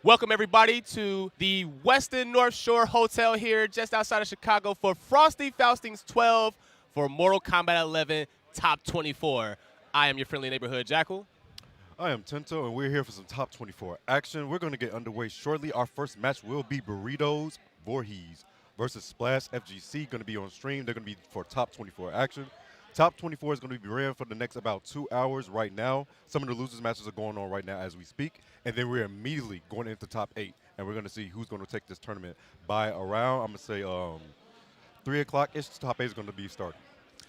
Welcome, everybody, to the Westin North Shore Hotel here just outside of Chicago for Frosty Faustings XII for Mortal Kombat 11 Top 24. I am your friendly neighborhood Jackal. I am Tinto, and we're here for some Top 24 action. We're going to get underway shortly. Our first match will be Burrito's Voorhees versus Splash FGC. Going to be on stream. They're going to be for Top 24 action. Top 24 is going to be ran for the next about 2 hours right now. Some of the losers matches are going on right now as we speak. And then we're immediately going into Top 8. And we're going to see who's going to take this tournament by around, I'm going to say, 3 o'clock-ish. Top 8 is going to be starting.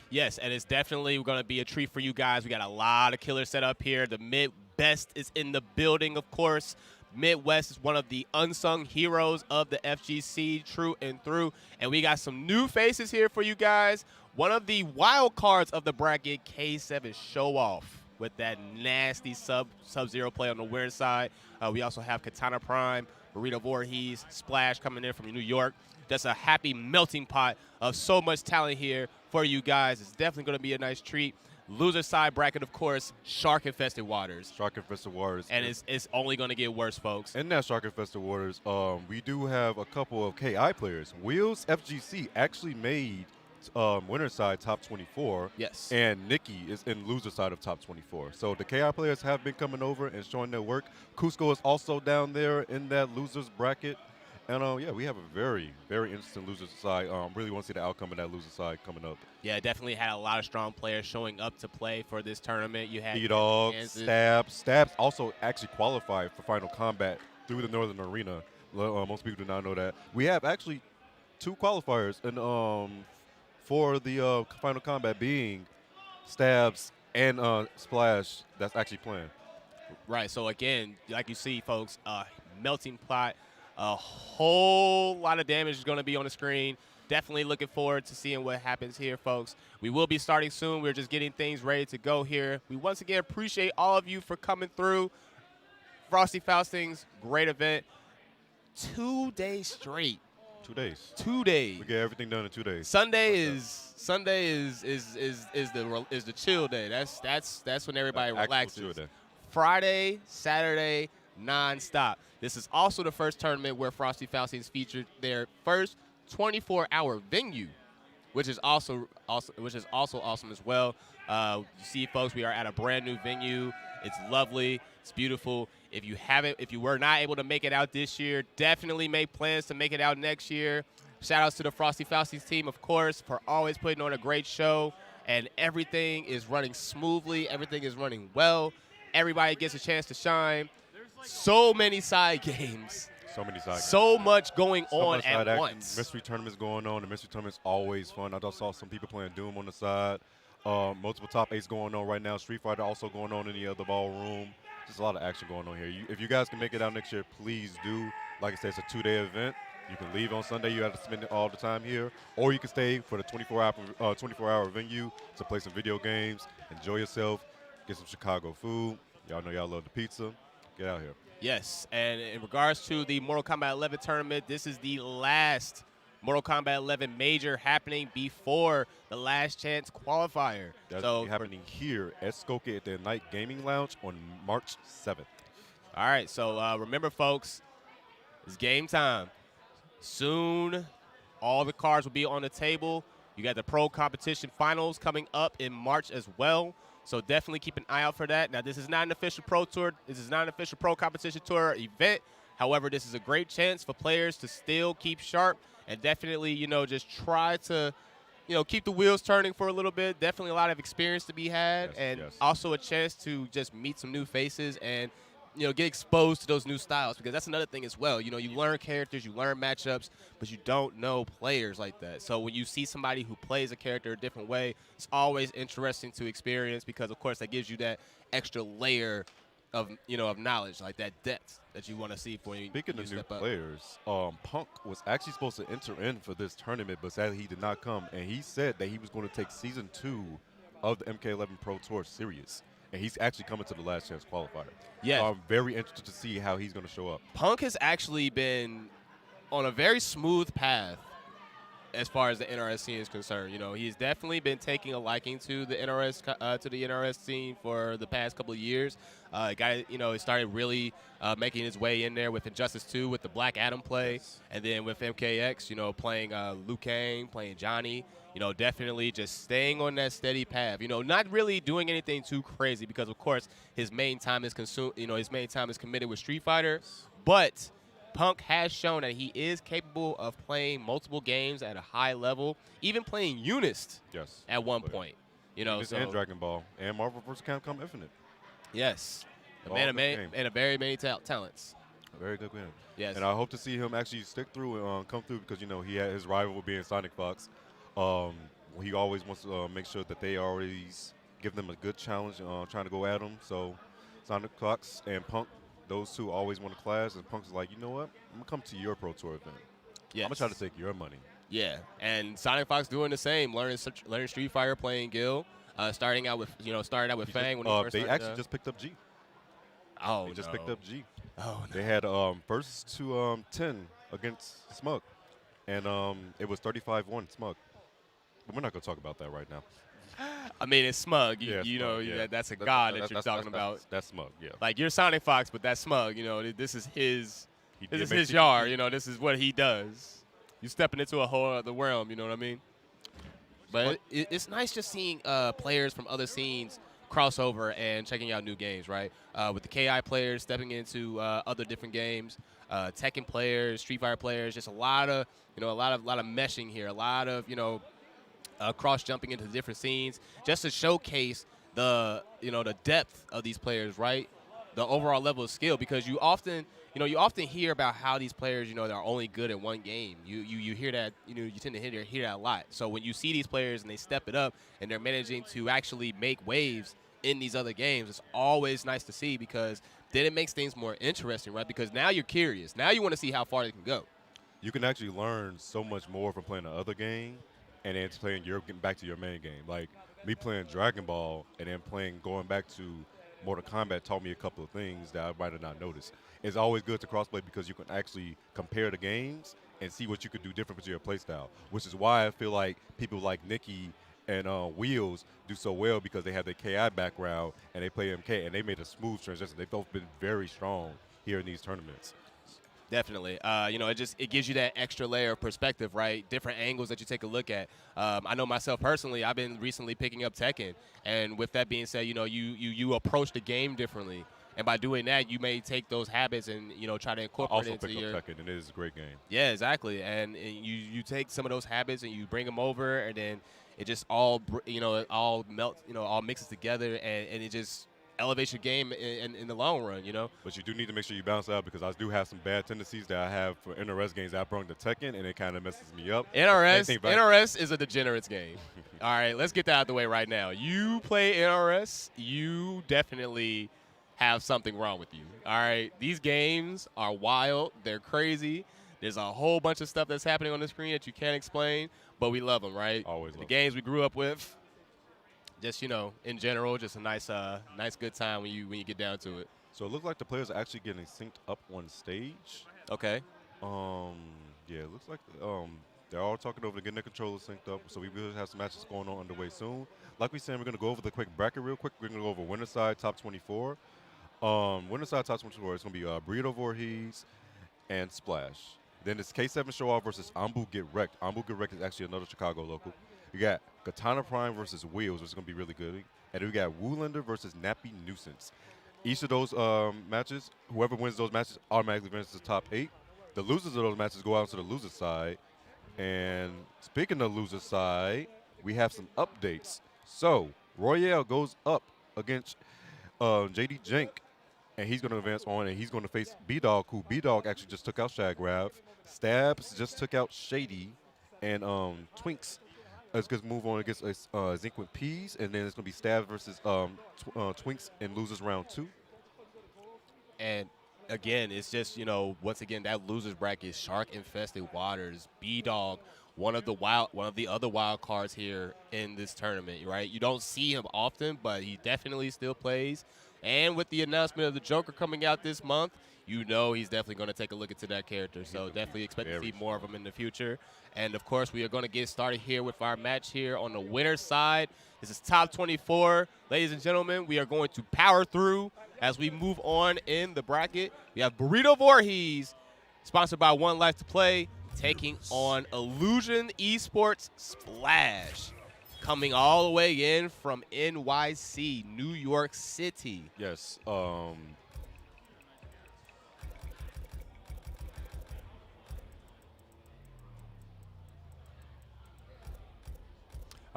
Yes, and it's definitely going to be a treat for you guys. We got a lot of killers set up here. The Midwest is in the building, of course. Midwest is one of the unsung heroes of the FGC, true and through. And we got some new faces here for you guys. One of the wild cards of the bracket, K7 Showoff, with that nasty Sub-Zero play on the weird side. We also have Katana Prime, Burrito Voorhees, Splash coming in from New York. That's a happy melting pot of so much talent here for you guys. It's definitely going to be a nice treat. Loser side bracket, of course, Shark-Infested Waters. Shark-Infested Waters. And it's only going to get worse, folks. In that Shark-Infested Waters, we do have a couple of KI players. Wheels FGC actually made winner side top 24. Yes. And Nikki is in loser side of top 24. So the KI players have been coming over and showing their work. Cusco is also down there in that losers bracket. And yeah, we have a very, very interesting loser side. Really want to see the outcome of that loser side coming up. Yeah, definitely had a lot of strong players showing up to play for this tournament. You had E-Dog, Stabs. Stabs also actually qualified for Final Combat through the Northern Arena. Most people do not know that. We have actually 2 qualifiers and for the Final Combat being Stabs and Splash that's actually playing. Right, so again, like you see, folks, melting pot. A whole lot of damage is going to be on the screen. Definitely looking forward to seeing what happens here, folks. We will be starting soon. We're just getting things ready to go here. We once again appreciate all of you for coming through. Frosty Faustings, great event. 2 days straight. 2 days. 2 days. We get everything done in 2 days. Sunday is the chill day. That's when everybody relaxes. Chill day. Friday, Saturday, non-stop. This is also the first tournament where Frosty Faustings featured their first 24-hour venue, which is also awesome as well. You see, folks, we are at a brand new venue. It's lovely. It's beautiful. If you were not able to make it out this year, definitely make plans to make it out next year. Shout outs to the Frosty Faustings team, of course, for always putting on a great show. And everything is running smoothly. Everything is running well. Everybody gets a chance to shine. So many side games. So many side games. So much going on at once. Mystery tournaments going on. The mystery tournament's always fun. I just saw some people playing Doom on the side. Multiple top 8s going on right now. Street Fighter also going on in the other ballroom. Just a lot of action going on here. If you guys can make it out next year, please do. Like I said, it's a 2-day event. You can leave on Sunday. You have to spend all the time here. Or you can stay for the 24-hour venue to play some video games, enjoy yourself, get some Chicago food. Y'all know y'all love the pizza. Get out here. Yes, and in regards to the Mortal Kombat 11 tournament, this is the last Mortal Kombat 11 major happening before the last chance qualifier. That's happening here at Skokie at the Night Gaming Lounge on March 7th. All right, so remember, folks, it's game time. Soon, all the cards will be on the table. You got the Pro Competition Finals coming up in March as well. So definitely keep an eye out for that. Now, this is not an official Pro Tour. This is not an official Pro Competition Tour event. However, this is a great chance for players to still keep sharp and definitely, just try to, keep the wheels turning for a little bit. Definitely a lot of experience to be had, and also a chance to just meet some new faces and, get exposed to those new styles, because that's another thing as well. You learn characters, you learn matchups, but you don't know players like that. So when you see somebody who plays a character a different way, it's always interesting to experience, because, of course, that gives you that extra layer of knowledge, like that depth that you want to see for you. Speaking of new players, Punk was actually supposed to enter in for this tournament, but sadly he did not come. And he said that he was going to take Season 2 of the MK11 Pro Tour serious. And he's actually coming to the last chance qualifier. Yeah. So I'm very interested to see how he's going to show up. Punk has actually been on a very smooth path as far as the NRS scene is concerned. You know, he's definitely been taking a liking to the NRS scene for the past couple of years. He started really making his way in there with Injustice 2 with the Black Adam play, and then with MKX, you know, playing Liu Kang, playing Johnny. You know, definitely just staying on that steady path. You know, not really doing anything too crazy because, of course, his main time is committed with Street Fighter, but Punk has shown that he is capable of playing multiple games at a high level, even playing Unis at one point. You know, and Dragon Ball and Marvel vs. Capcom Infinite. Yes, a man of very many talents. A very good game. Yes, and I hope to see him actually stick through and come through because, you know, he had his rival being Sonic Fox. He always wants to make sure that they always give them a good challenge trying to go at him. So Sonic Fox and Punk, those two always want to clash, and Punk's like, you know what? I'm going to come to your Pro Tour event. Yes. I'm going to try to take your money. Yeah, and Sonic Fox doing the same, learning Street Fighter, playing Gil, starting out with Fang when he first They actually just picked up G. Oh, They just picked up G. Oh, no. They had first to 10 against Smug, and it was 35-1 Smug. But we're not going to talk about that right now. I mean, it's Smug. You Smug, know, yeah. that's a god that you're talking about. That's Smug, yeah. Like, you're Sonic Fox, but that's Smug. You know, this is his He yard. You know, this is what he does. You stepping into a whole other realm. You know what I mean? But it's nice just seeing players from other scenes cross over and checking out new games, right? With the KI players stepping into other different games, Tekken players, Street Fighter players, just a lot of meshing here, a lot of cross jumping into different scenes, just to showcase the depth of these players, right? The overall level of skill, because you often hear about how these players, they're only good at one game. You hear that, you tend to hear that a lot. So when you see these players and they step it up and they're managing to actually make waves in these other games, it's always nice to see, because then it makes things more interesting, right? Because now you're curious. Now you want to see how far they can go. You can actually learn so much more from playing the other game and then getting back to your main game. Like me playing Dragon Ball and then going back to Mortal Kombat taught me a couple of things that I might have not noticed. It's always good to crossplay because you can actually compare the games and see what you could do different to your playstyle, which is why I feel like people like Nikki and Wheels do so well, because they have their KI background and they play MK, and they made a smooth transition. They've both been very strong here in these tournaments. Definitely. It gives you that extra layer of perspective, right? Different angles that you take a look at. I know myself personally, I've been recently picking up Tekken, and with that being said, you approach the game differently. And by doing that, you may take those habits and, try to incorporate it into your... Also pick up Tekken, and it is a great game. Yeah, exactly. And you take some of those habits and you bring them over, and then it just all melts, all mixes together, and it just elevates your game in the long run, But you do need to make sure you balance out, because I do have some bad tendencies that I have for NRS games that I brought to Tekken, and it kind of messes me up. NRS is a degenerates game. All right, let's get that out of the way right now. You play NRS, you definitely have something wrong with you. All right, these games are wild. They're crazy. There's a whole bunch of stuff that's happening on the screen that you can't explain, but we love them, right? Always the games we grew up with. Just, in general, just a nice good time when you get down to it. So it looks like the players are actually getting synced up on stage. Okay. Yeah, it looks like they're all talking over to getting their controllers synced up. So we will have some matches going on underway soon. Like we said, we're going to go over the quick bracket real quick. We're going to go over winner side top 24. Winner side top 24 is going to be Burrito, Voorhees, and Splash. Then it's K7 Showoff versus Ambu Get Rekt. Ambu Get Rekt is actually another Chicago local. You got Katana Prime versus Wheels, which is going to be really good. And then we got Woolender versus Nappy Nuisance. Each of those matches, whoever wins those matches automatically advances to the top 8. The losers of those matches go out to the loser side. And speaking of loser side, we have some updates. So Royale goes up against JD Jank, and he's going to advance on, and he's going to face B-Dog, who B-Dog actually just took out Shagrav. Stabs just took out Shady, and Twinks is going to move on against Zinc with Peas, and then it's going to be Stabs versus Twinks in losers round 2. And again, it's just, once again, that losers bracket, shark-infested waters, B-Dog, one of the other wild cards here in this tournament, right? You don't see him often, but he definitely still plays. And with the announcement of the Joker coming out this month, you know he's definitely going to take a look into that character. So definitely expect to see more of him in the future. And, of course, we are going to get started here with our match here on the winner's side. This is top 24. Ladies and gentlemen, we are going to power through as we move on in the bracket. We have Burrito Voorhees, sponsored by One Life to Play, taking on Illusion Esports Splash, coming all the way in from NYC, New York City. Yes. All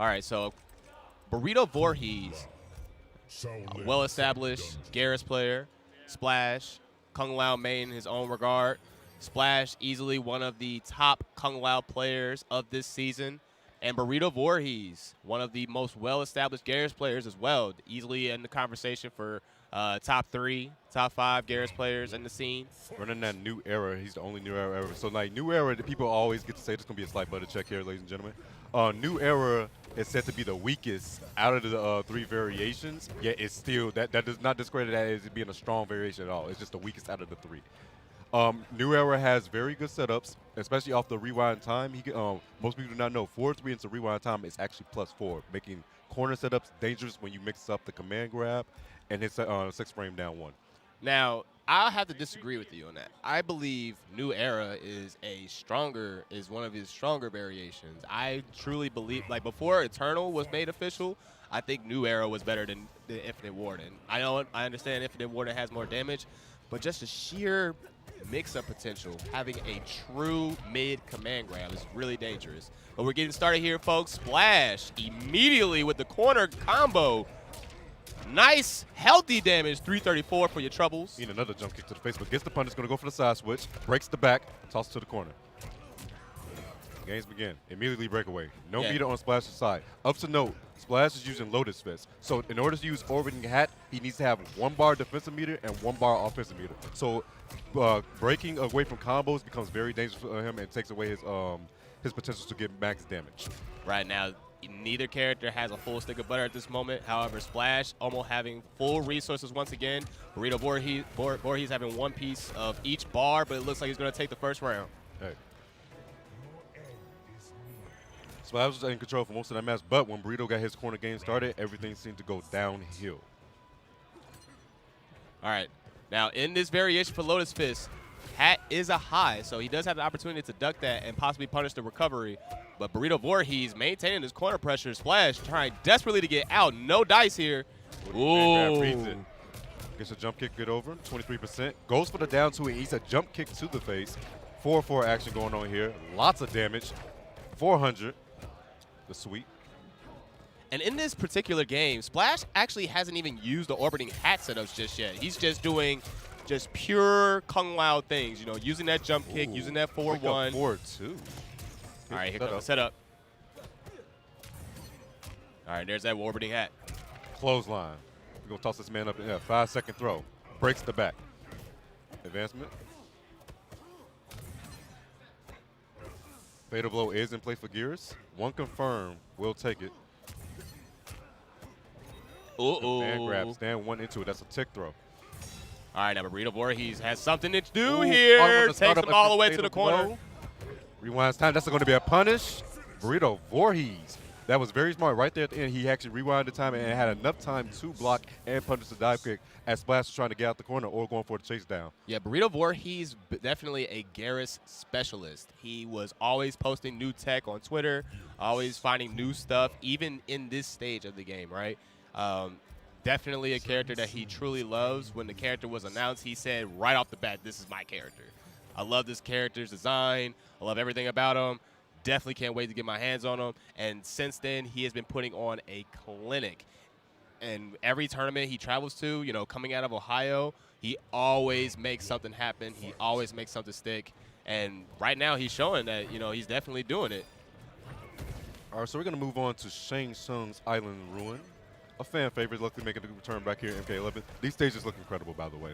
right, so Burrito Voorhees, a well-established Garrus player. Splash, Kung Lao main in his own regard. Splash, easily one of the top Kung Lao players of this season. And Burrito Voorhees, one of the most well-established Garrus players as well, easily in the conversation for top 3, top 5 Garrus players in the scene. Running that new era, he's the only new era ever. So, like, new era, the people always get to say, this is going to be a slight butter check here, ladies and gentlemen. New era is said to be the weakest out of the 3 variations, yet it's still, that does not discredit that as being a strong variation at all. It's just the weakest out of the 3. New Era has very good setups, especially off the rewind time. Most people do not know, forward 3 into rewind time is actually +4, making corner setups dangerous when you mix up the command grab and hit 6 frame down 1. Now, I'll have to disagree with you on that. I believe New Era is one of his stronger variations. I truly believe, like before Eternal was made official, I think New Era was better than the Infinite Warden. I understand Infinite Warden has more damage, but just the sheer mix-up potential, having a true mid command grab is really dangerous. But we're getting started here, folks. Splash immediately with the corner combo. Nice, healthy damage, 334 for your troubles. Need another jump kick to the face, but gets the punish, going to go for the side switch, breaks the back, tosses to the corner. Games begin. Immediately breakaway. No meter on Splash's side. Up to note, Splash is using Lotus Fist. So in order to use Orbiting Hat, he needs to have 1 bar defensive meter and 1 bar offensive meter. So breaking away from combos becomes very dangerous for him and takes away his potential to get max damage. Right now, neither character has a full stick of butter at this moment. However, Splash almost having full resources once again. Burrito Voorhees having 1 piece of each bar, but it looks like he's going to take the first round. Hey. Splash was in control for most of that match, but when Burrito got his corner game started, everything seemed to go downhill. All right. Now, in this variation for Lotus Fist, Hat is a high, so he does have the opportunity to duck that and possibly punish the recovery. But Burrito Voorhees maintaining his corner pressure. Splash trying desperately to get out. No dice here. Ooh. Gets a jump kick, get over, 23%. Goes for the down 2 and eats a jump kick to the face. 4-4 action going on here. Lots of damage. 400. The sweep. And in this particular game, Splash actually hasn't even used the Orbiting Hat setups just yet. He's just doing just pure Kung Lao things, you know, using that jump kick, using that 4-1. 4-2. All right, here comes the setup. All right, there's that Orbiting Hat. Clothesline. We're going to toss this man up in a 5-second throw. Breaks the back. Advancement. Fatal blow is in play for Garrus. 1 confirm. We'll take it. Man grab. Stand 1 into it. That's a tick throw. All right, now Burrito Voorhees has something to do here. Takes him all the way to the corner. Rewinds time. That's going to be a punish. Burrito Voorhees. That was very smart. Right there at the end, he actually rewinded the time and had enough time to block and punish the dive kick as Splash was trying to get out the corner or going for the chase down. Yeah, Burrito Voorhees definitely a Garrus specialist. He was always posting new tech on Twitter, always finding new stuff, even in this stage of the game, right? Definitely a character that he truly loves. When the character was announced, he said right off the bat, this is my character. I love this character's design. I love everything about him. Definitely can't wait to get my hands on him. And since then, he has been putting on a clinic. And every tournament he travels to, you know, coming out of Ohio, he always makes something happen. He always makes something stick. And right now he's showing that, you know, he's definitely doing it. All right, so we're going to move on to Shang Tsung's Island Ruin. A fan favorite, luckily making a return back here in MK11. These stages look incredible, by the way.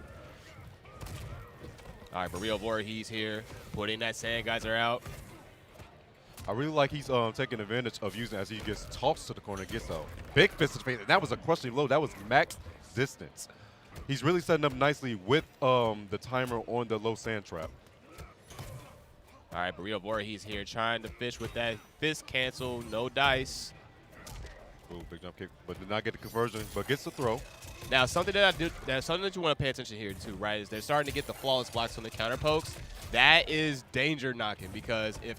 All right, Burrito Voorhees here, putting that Sand Geyser out. I really like he's taking advantage of using as he gets tossed to the corner, gets a big fist to the face. And that was a crushing blow. That was max distance. He's really setting up nicely with the timer on the low sand trap. All right, Burrito Voorhees here trying to fish with that fist cancel, no dice. Ooh, big jump kick, but did not get the conversion, but gets the throw. Now, something that something that you want to pay attention here too, right? Is they're starting to get the flawless blocks on the counter pokes. That is danger knocking because if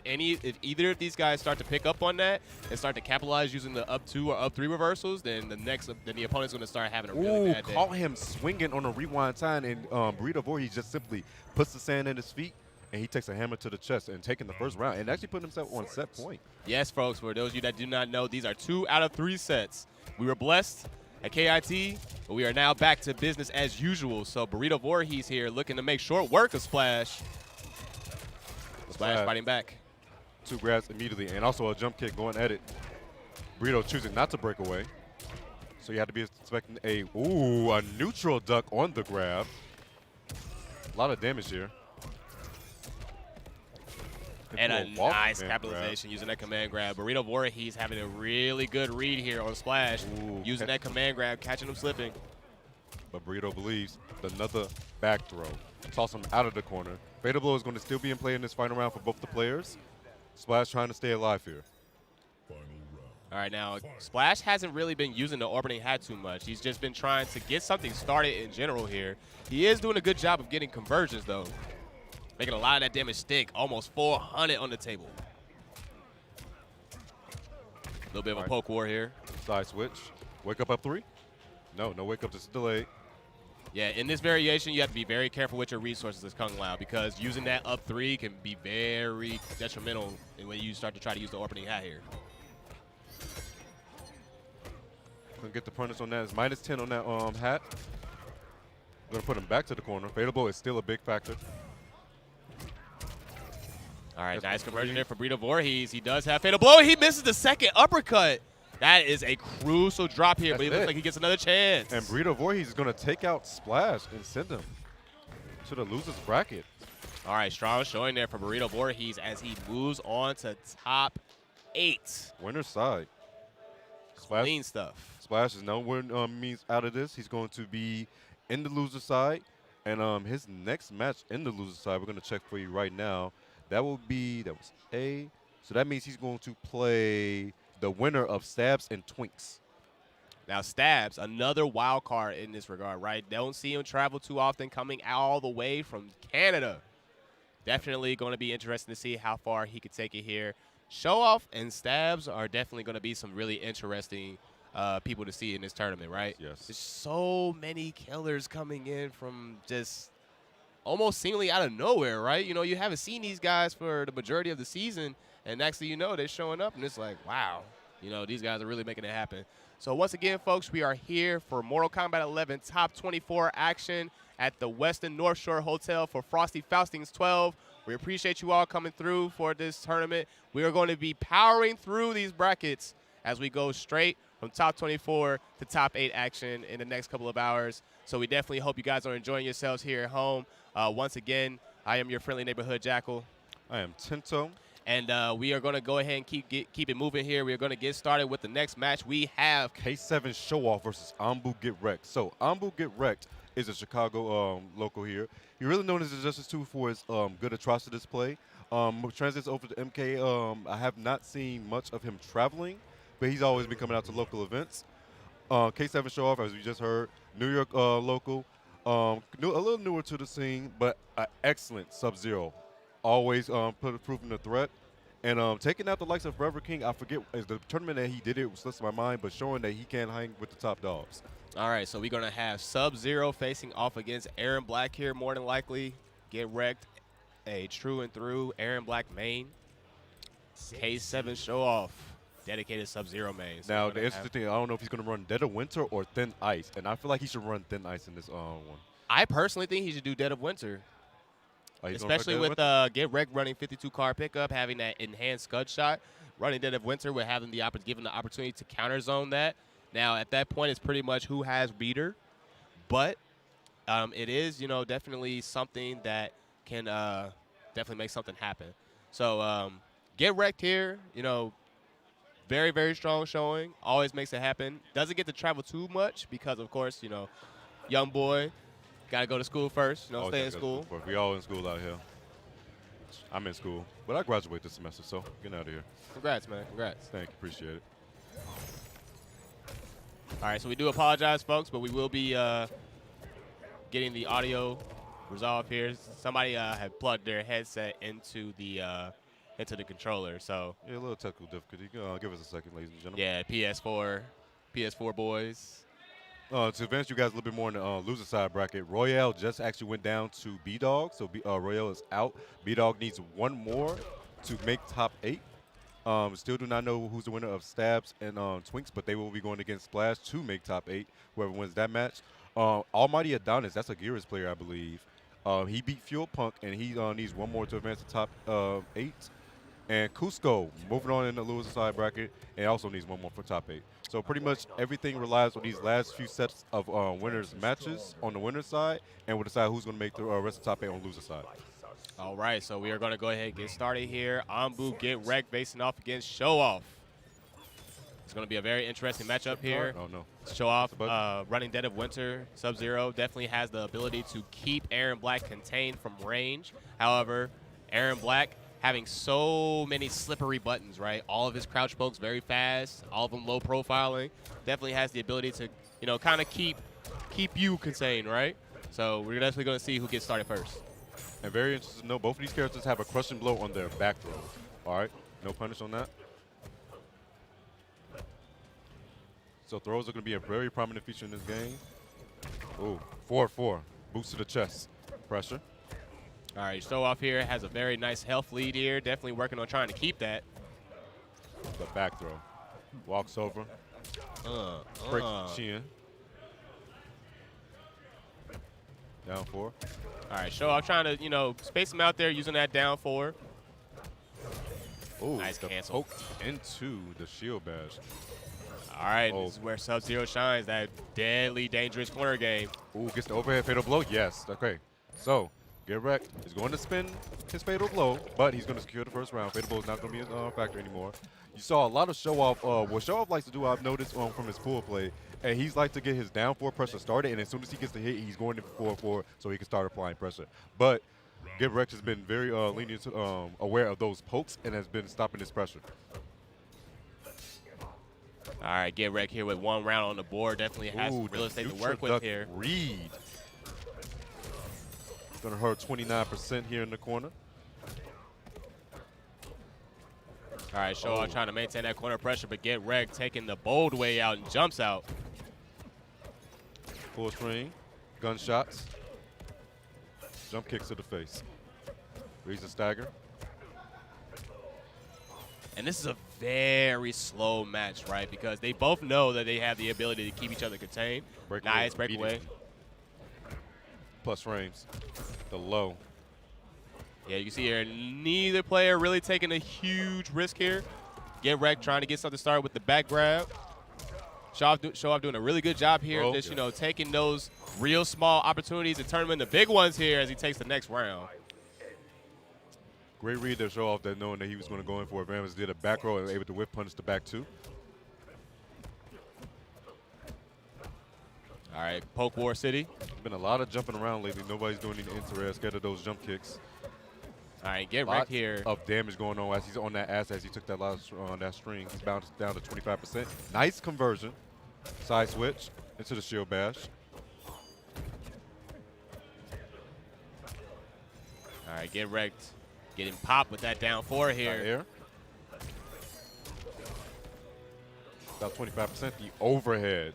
either of these guys start to pick up on that and start to capitalize using the up 2 or up 3 reversals, then the opponent's going to start having a really bad day. Caught him swinging on a rewind time, and Burrito Voorhees just simply puts the sand in his feet, and he takes a hammer to the chest and taking the first round and actually putting himself on set point. Yes, folks, for those of you that do not know, these are 2 out of 3 sets. We were blessed at KIT, but we are now back to business as usual. So Burrito Voorhees here looking to make short work of Splash. Splash fighting back. 2 grabs immediately, and also a jump kick going at it. Burrito choosing not to break away. So you have to be expecting a neutral duck on the grab. A lot of damage here. And a nice capitalization using that command grab. Burrito Voorhees having a really good read here on Splash. Using that command grab, catching him slipping. But Burrito believes another back throw. Toss him out of the corner. Fatal Blow is going to still be in play in this final round for both the players. Splash trying to stay alive here. All right, now, Splash hasn't really been using the orbiting hat too much. He's just been trying to get something started in general here. He is doing a good job of getting conversions, though. Making a lot of that damage stick. Almost 400 on the table. A little bit of a poke war here. Side switch. Wake up 3? No wake up, just delayed. Yeah, in this variation, you have to be very careful with your resources as Kung Lao because using that up 3 can be very detrimental when you start to try to use the orbiting hat here. Gonna get the punish on that. It's -10 on that hat. Gonna put him back to the corner. Fatal Blow is still a big factor. All right, nice conversion there for Burrito Voorhees. He does have Fatal Blow. He misses the second uppercut. That is a crucial drop here, but he looks like he gets another chance. And Burrito Voorhees is going to take out Splash and send him to the loser's bracket. All right, strong showing there for Burrito Voorhees as he moves on to top 8. Winner's side. Splash, clean stuff. Splash is no means out of this. He's going to be in the loser's side. And his next match in the loser's side, we're going to check for you right now. That was A. So that means he's going to play the winner of Stabs and Twinks. Now, Stabs, another wild card in this regard, right? Don't see him travel too often coming all the way from Canada. Definitely going to be interesting to see how far he could take it here. Showoff and Stabs are definitely going to be some really interesting people to see in this tournament, right? Yes. There's so many killers coming in from just almost seemingly out of nowhere, right? You know, you haven't seen these guys for the majority of the season, and next thing you know, they're showing up, and it's like, wow, you know, these guys are really making it happen. So once again, folks, we are here for Mortal Kombat 11 Top 24 action at the Westin North Shore Hotel for Frosty Faustings XII. We appreciate you all coming through for this tournament. We are going to be powering through these brackets as we go straight from Top 24 to Top 8 action in the next couple of hours. So we definitely hope you guys are enjoying yourselves here at home. Once again, I am your friendly neighborhood Jackal. I am Tinto. And we are going to go ahead and keep it moving here. We are going to get started with the next match. We have K7 Showoff versus Ambu Get Rekt. So Ambu Get Rekt is a Chicago local here. He really known as the Justice 2 for his good Atrocitus play. Translates over to MK. I have not seen much of him traveling, but he's always been coming out to local events. K7 Showoff, as we just heard, New York local. A little newer to the scene, but an excellent Sub-Zero. Always proving the threat. And taking out the likes of Forever King, I forget, is the tournament that he did it slips my mind, but showing that he can hang with the top dogs. All right, so we're going to have Sub-Zero facing off against Aaron Black here, more than likely. Get Rekt, a true and through Aaron Black main. K7 Showoff, dedicated Sub-Zero main. So now, the interesting thing, I don't know if he's going to run Dead of Winter or Thin Ice, and I feel like he should run Thin Ice in this one. I personally think he should do Dead of Winter. Especially with Get Rekt running 52 card pickup, having that enhanced Scud shot, running Dead of Winter with having given the opportunity to counter zone that. Now at that point, it's pretty much who has beater, but it is definitely something that can definitely make something happen. So Get Rekt here, very, very strong showing, always makes it happen. Doesn't get to travel too much because of course young boy. Got to go to school first. You know, Always stay in gotta go to school. first. We all in school out here. I'm in school, but I graduate this semester, so get out of here. Congrats, man. Congrats. Thank you. Appreciate it. All right, so we do apologize, folks, but we will be getting the audio resolved here. Somebody had plugged their headset into the controller, so Yeah, a little technical difficulty. Give us a second, ladies and gentlemen. yeah, PS4 boys. To advance you guys a little bit more in the loser side bracket, Royale just actually went down to B-Dog, so Royale is out. B-Dog needs one more to make top 8. Still do not know who's the winner of Stabs and Twinks, but they will be going against Splash to make top 8, whoever wins that match. Almighty Adonis, that's a Gears player, I believe. He beat Fuel Punk, and he needs one more to advance to top 8. And Cusco, moving on in the loser side bracket, and also needs one more for top 8. So pretty much everything relies on these last few sets of winners matches on the winner's side, and we'll decide who's going to make the rest of top 8 on the loser side. All right, so we are going to go ahead and get started here. Ambu get Rekt facing off against Showoff. It's going to be a very interesting matchup here. Oh, no. Showoff, running Dead of Winter, Sub-Zero, definitely has the ability to keep Aaron Black contained from range. However, Aaron Black having so many slippery buttons, right? All of his crouch pokes very fast, all of them low profiling. Definitely has the ability to, you know, kind of keep you contained, right? So we're definitely going to see who gets started first. And very interesting to know, both of these characters have a crushing blow on their back throw. All right, no punish on that. So throws are going to be a very prominent feature in this game. Ooh, 4-4, boost to the chest, pressure. All right, Showoff here has a very nice health lead here. Definitely working on trying to keep that. The back throw. Walks over. Breaks the chin. Down 4. All right, Showoff trying to, you know, space him out there using that down 4. Ooh, nice cancel. Poke into the shield bash. All right, this is where Sub-Zero shines, that deadly dangerous corner game. Ooh, gets the overhead fatal blow. Yes, okay. So, Rekt is going to spin his fatal blow, but he's going to secure the first round. Fatal blow is not going to be a factor anymore. You saw a lot of Showoff. What Showoff likes to do, I've noticed from his pool play, and he's like to get his down 4 pressure started, and as soon as he gets the hit, he's going to 4-4 so he can start applying pressure. But Rekt has been very lenient, aware of those pokes, and has been stopping his pressure. All right, Rekt here with 1 round on the board. Definitely has some real estate to work with here. Read. Gonna hurt 29% here in the corner. All right, Showoff trying to maintain that corner pressure, but Rekt taking the bold way out and jumps out. Full string, gunshots, jump kicks to the face. Reads the stagger. And this is a very slow match, right? Because they both know that they have the ability to keep each other contained. Nice breakaway. Plus frames, the low. Yeah, you can see here, neither player really taking a huge risk here. Rekt trying to get something started with the back grab. Showoff doing a really good job here, you know, taking those real small opportunities and turn them into big ones here as he takes the next round. Great read there, Showoff, that knowing that he was going to go in for it. Revis did a back row and was able to whip punish the back 2. All right, Poke War City. There's been a lot of jumping around lately. Nobody's doing any interest, scared of those jump kicks. All right, Rekt here. Of damage going on as he's on that ass as he took that last that string. He's bounced down to 25%. Nice conversion. Side switch into the shield bash. All right, Rekt getting popped with that down 4 here. Air. About 25%. The overhead.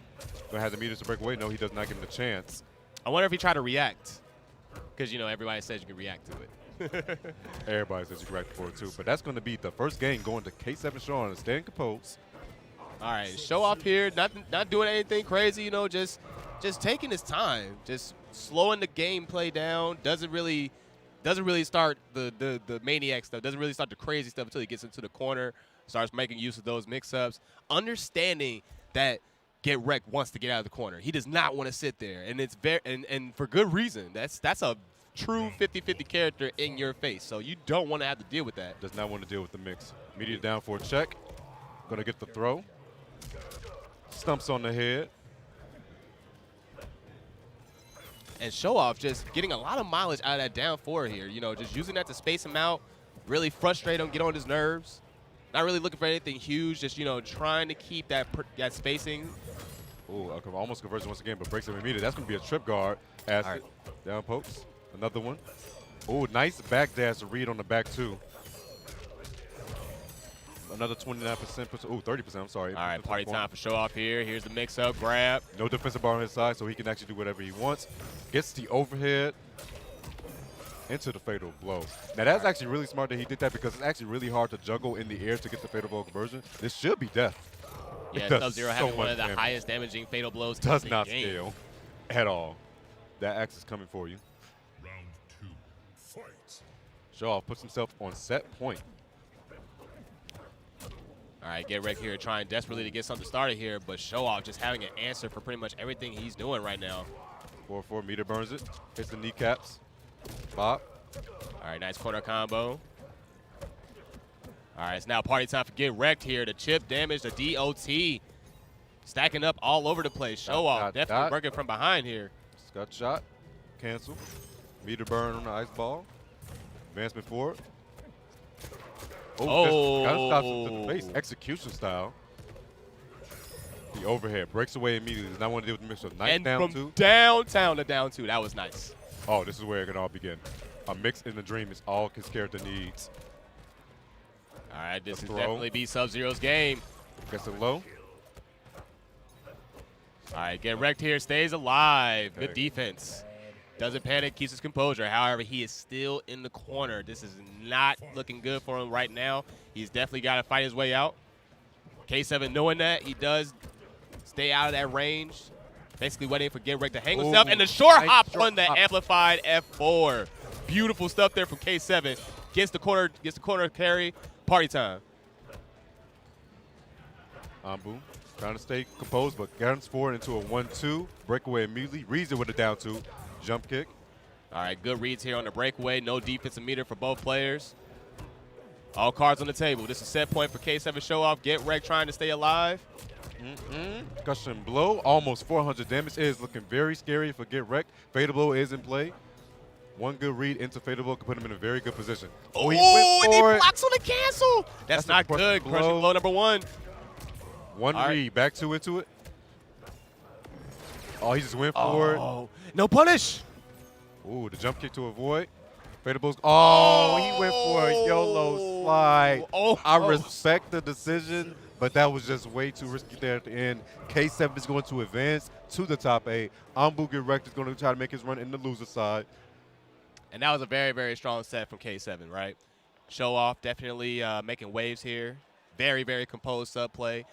Gonna have the meters to break away. No, he does not give him the chance. I wonder if he tried to react. Because, you know, everybody says you can react to it. Everybody says you can react for it too. But that's going to be the first game going to K7 Sean. Staying composed. All right, Showoff here, not doing anything crazy, you know, just taking his time, just slowing the gameplay down. Doesn't really start the maniac stuff. Doesn't really start the crazy stuff until he gets into the corner, starts making use of those mix-ups, understanding that Rekt wants to get out of the corner. He does not want to sit there, and it's very and for good reason. That's a true 50-50 character in your face, so you don't want to have to deal with that. Does not want to deal with the mix. Immediate down for a check. Going to get the throw. Stumps on the head. And Showoff just getting a lot of mileage out of that down four here. You know, just using that to space him out, really frustrate him, get on his nerves. Not really looking for anything huge, just, you know, trying to keep that spacing. Ooh, almost conversion once again, but breaks him immediately. That's going to be a trip guard. Acid, down pokes. Another one. Ooh, nice back dash to read on the back two. Another 29%. Ooh, 30%, I'm sorry. All right, party time for Showoff here. Here's the mix-up, grab. No defensive bar on his side, so he can actually do whatever he wants. Gets the overhead into the fatal blow. Now, that's actually really smart that he did that because it's actually really hard to juggle in the air to get the fatal blow conversion. This should be death. Yeah, Sub-Zero having one of the highest damaging fatal blows. Does not scale at all. That axe is coming for you. Round 2, fight. Showoff puts himself on set point. All right, get Rekt here trying desperately to get something started here, but Showoff just having an answer for pretty much everything he's doing right now. 4-4 meter burns it. Hits the kneecaps. Bop. All right, nice corner combo. All right, it's now party time for Get Rekt here. The chip damage, the DOT. Stacking up all over the place. Showoff definitely working from behind here. Scud shot. Cancel. Meter burn on the ice ball. Advancement forward. Oh. Gunstops to the face. Execution style. The overhead breaks away immediately. Does not want to deal with the mixer. Nice And down from two. downtown to down two. That was nice. Oh, this is where it can all begin. A mix in the dream is all his character needs. All right, this is definitely be Sub-Zero's game. Gets it low. All right, Get Rekt here, stays alive. Good defense. Doesn't panic, keeps his composure. However, he is still in the corner. This is not looking good for him right now. He's definitely got to fight his way out. K7 knowing that, he does stay out of that range. Basically waiting for Get Rekt to hang himself. And the short hop on the amplified F4. Beautiful stuff there from K7. Gets the corner carry. Party time. Boom. Trying to stay composed, but guns forward into a 1-2. Breakaway immediately. Reads it with a down two. Jump kick. All right, good reads here on the breakaway. No defensive meter for both players. All cards on the table. This is set point for K7 Showoff. Get Rekt trying to stay alive. Concussion blow. Almost 400 damage. It is looking very scary for Get Rekt. Fatal blow is in play. One good read into fatal blow can put him in a very good position. Oh, and he blocks on the cancel. That's not good. Blow. Crushing blow number one. One read. Back two into it. Oh, he just went for it. Oh, no punish. Ooh, the jump kick to avoid. Fatal blows. Oh, he went for a YOLO slide. I respect the decision, but that was just way too risky there at the end. K7 is going to advance to the top 8. Get Rekt is going to try to make his run in the loser side. And that was a very, very strong set from K7, right? Showoff definitely making waves here. Very, very composed sub play.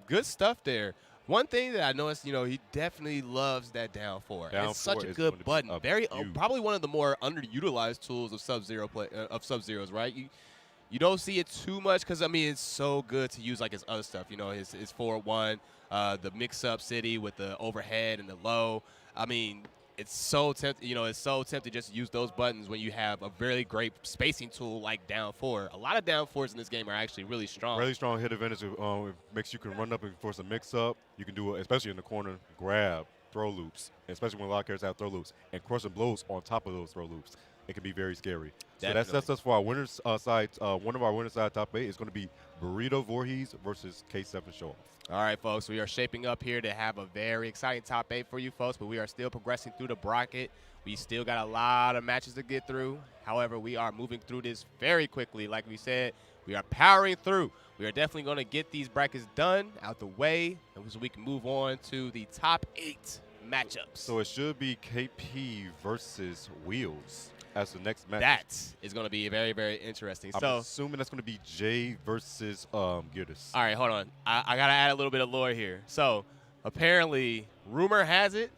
Good stuff there. One thing that I noticed, you know, he definitely loves that down four. It's such a good button. Very, probably one of the more underutilized tools of Sub-Zero play of Sub-Zeros, right? You don't see it too much because I mean it's so good to use like his other stuff. You know, his 4-1, the mix-up city with the overhead and the low. I mean, it's so tempting. You know, it's so tempting just to use those buttons when you have a very great spacing tool like down four. A lot of down fours in this game are actually really strong. Really strong hit advantage. It makes you can run up and force a mix-up. You can do it, especially in the corner, grab, throw loops, especially when a lot of characters have throw loops, and crushing blows on top of those throw loops. It can be very scary. Definitely. So that sets us for our winners side. One of our winners side top 8 is going to be Burrito Voorhees versus K7 Showoff. All right, folks, we are shaping up here to have a very exciting top 8 for you folks, but we are still progressing through the bracket. We still got a lot of matches to get through. However, we are moving through this very quickly. Like we said, we are powering through. We are definitely going to get these brackets done, out the way, so we can move on to the top 8 matchups. So it should be KP versus Wheels as the next match. That is going to be very, very interesting. I'm so assuming that's going to be Jay versus Girtis. All right, hold on. I got to add a little bit of lore here. So apparently, rumor has it,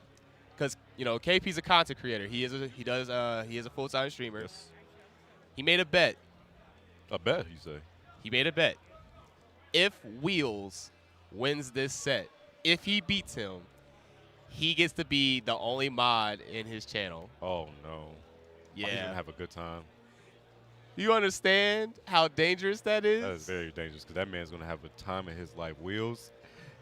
because you know KP's a content creator. He is a full-time streamer. Yes. He made a bet. A bet, you say? He made a bet. If Wheels wins this set, if he beats him, he gets to be the only mod in his channel. Oh no. Yeah. He's gonna have a good time. You understand how dangerous that is? That is very dangerous because that man's gonna have a time in his life. Wheels,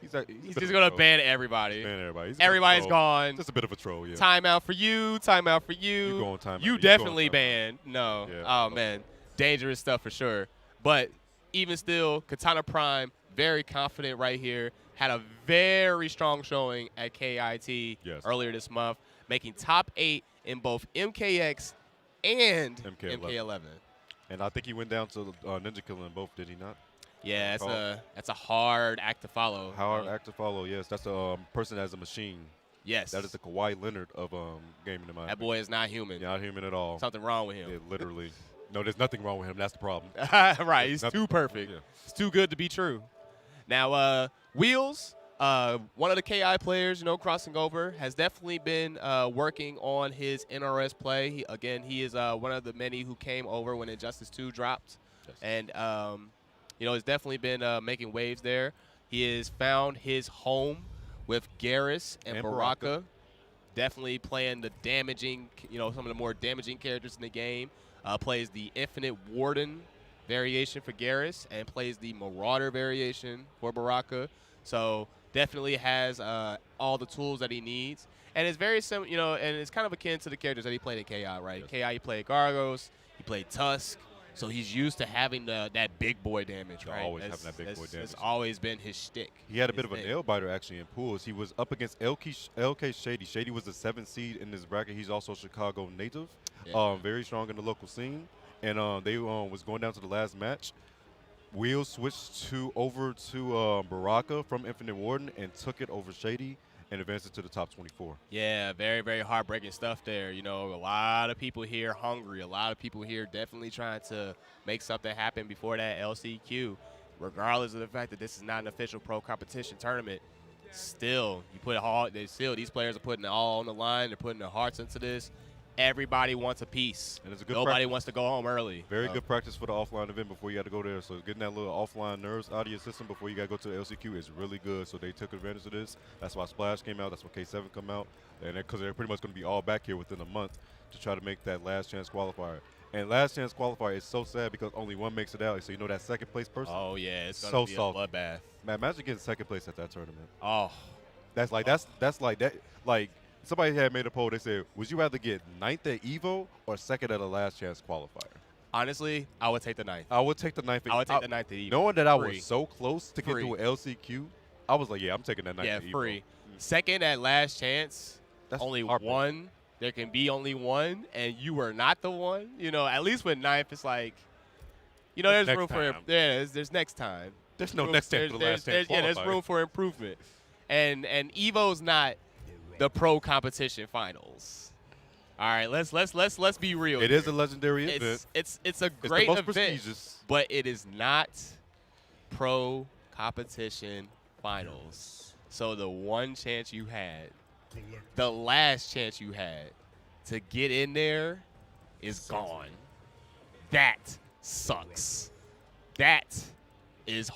He's just going to ban everybody. Ban everybody. Everybody's gone. Just a bit of a troll, yeah. Timeout for you. Timeout for you. You go on timeout. You definitely banned. No. Yeah. Oh, man. Dangerous stuff for sure. But even still, Katana Prime, very confident right here. Had a very strong showing at KIT earlier this month, making top 8 in both MKX and MK11. And I think he went down to Ninja Killer in both, did he not? Yeah, that's a hard act to follow. Hard act to follow, yes. That's a person as a machine. Yes. That is the Kawhi Leonard of gaming in my That boy is not human. Not human at all. Something wrong with him. Yeah, literally. No, there's nothing wrong with him. That's the problem. Right. He's too perfect. Yeah. It's too good to be true. Now, Wheels, one of the KI players, crossing over, has definitely been working on his NRS play. He is one of the many who came over when Injustice 2 dropped. Yes. And, has definitely been making waves there. He has found his home with Garrus and Baraka. Definitely playing the damaging, some of the more damaging characters in the game. Plays the Infinite Warden variation for Garrus and plays the Marauder variation for Baraka. So definitely has all the tools that he needs. And it's very similar, and it's kind of akin to the characters that he played in KI, right? Yes. KI, he played Gargos, he played Tusk. So he's used to having that big boy damage, right? Always having that big boy damage. It's always been his shtick. He had a bit of a nail biter actually in pools. He was up against LK Shady. Shady was the 7th seed in this bracket. He's also a Chicago native, very strong in the local scene. And they was going down to the last match. Wheels switched over to Baraka from Infinite Warden and took it over Shady and advanced it to the top 24. Yeah, very, very heartbreaking stuff there. A lot of people here hungry. A lot of people here definitely trying to make something happen before that LCQ. Regardless of the fact that this is not an official pro competition tournament, still, these players are putting it all on the line. They're putting their hearts into this. Everybody wants a piece. And it's a good Nobody wants to go home early. Very good practice for the offline event before you got to go there. So getting that little offline nerves out of your system before you got to go to the LCQ is really good. So they took advantage of this. That's why Splash came out. That's why K7 come out. And because they're pretty much going to be all back here within a month to try to make that last chance qualifier. And last chance qualifier is so sad because only one makes it out. So that second place person. Oh yeah, it's going to be a bloodbath. Man, imagine getting second place at that tournament. Oh, that's like that. Like. Somebody had made a poll. They said, would you rather get 9th at EVO or 2nd at a last chance qualifier? Honestly, I would take the 9th. I would take the 9th. I would take the 9th at EVO. Knowing that I was so close to get to an LCQ, I was like, yeah, I'm taking that 9th at EVO. Yeah, free. 2nd at last chance, that's only one. There can be only one, and you were not the one. At least with 9th, it's like, there's room for there's next time. There's no next time for the last chance qualifier. Yeah, there's room for improvement. And EVO's not the pro competition finals. All right, let's be real. It is a legendary event. It's a great event, prestigious. But it is not pro competition finals. So the one chance you had, the last chance you had to get in there is gone. That sucks. That is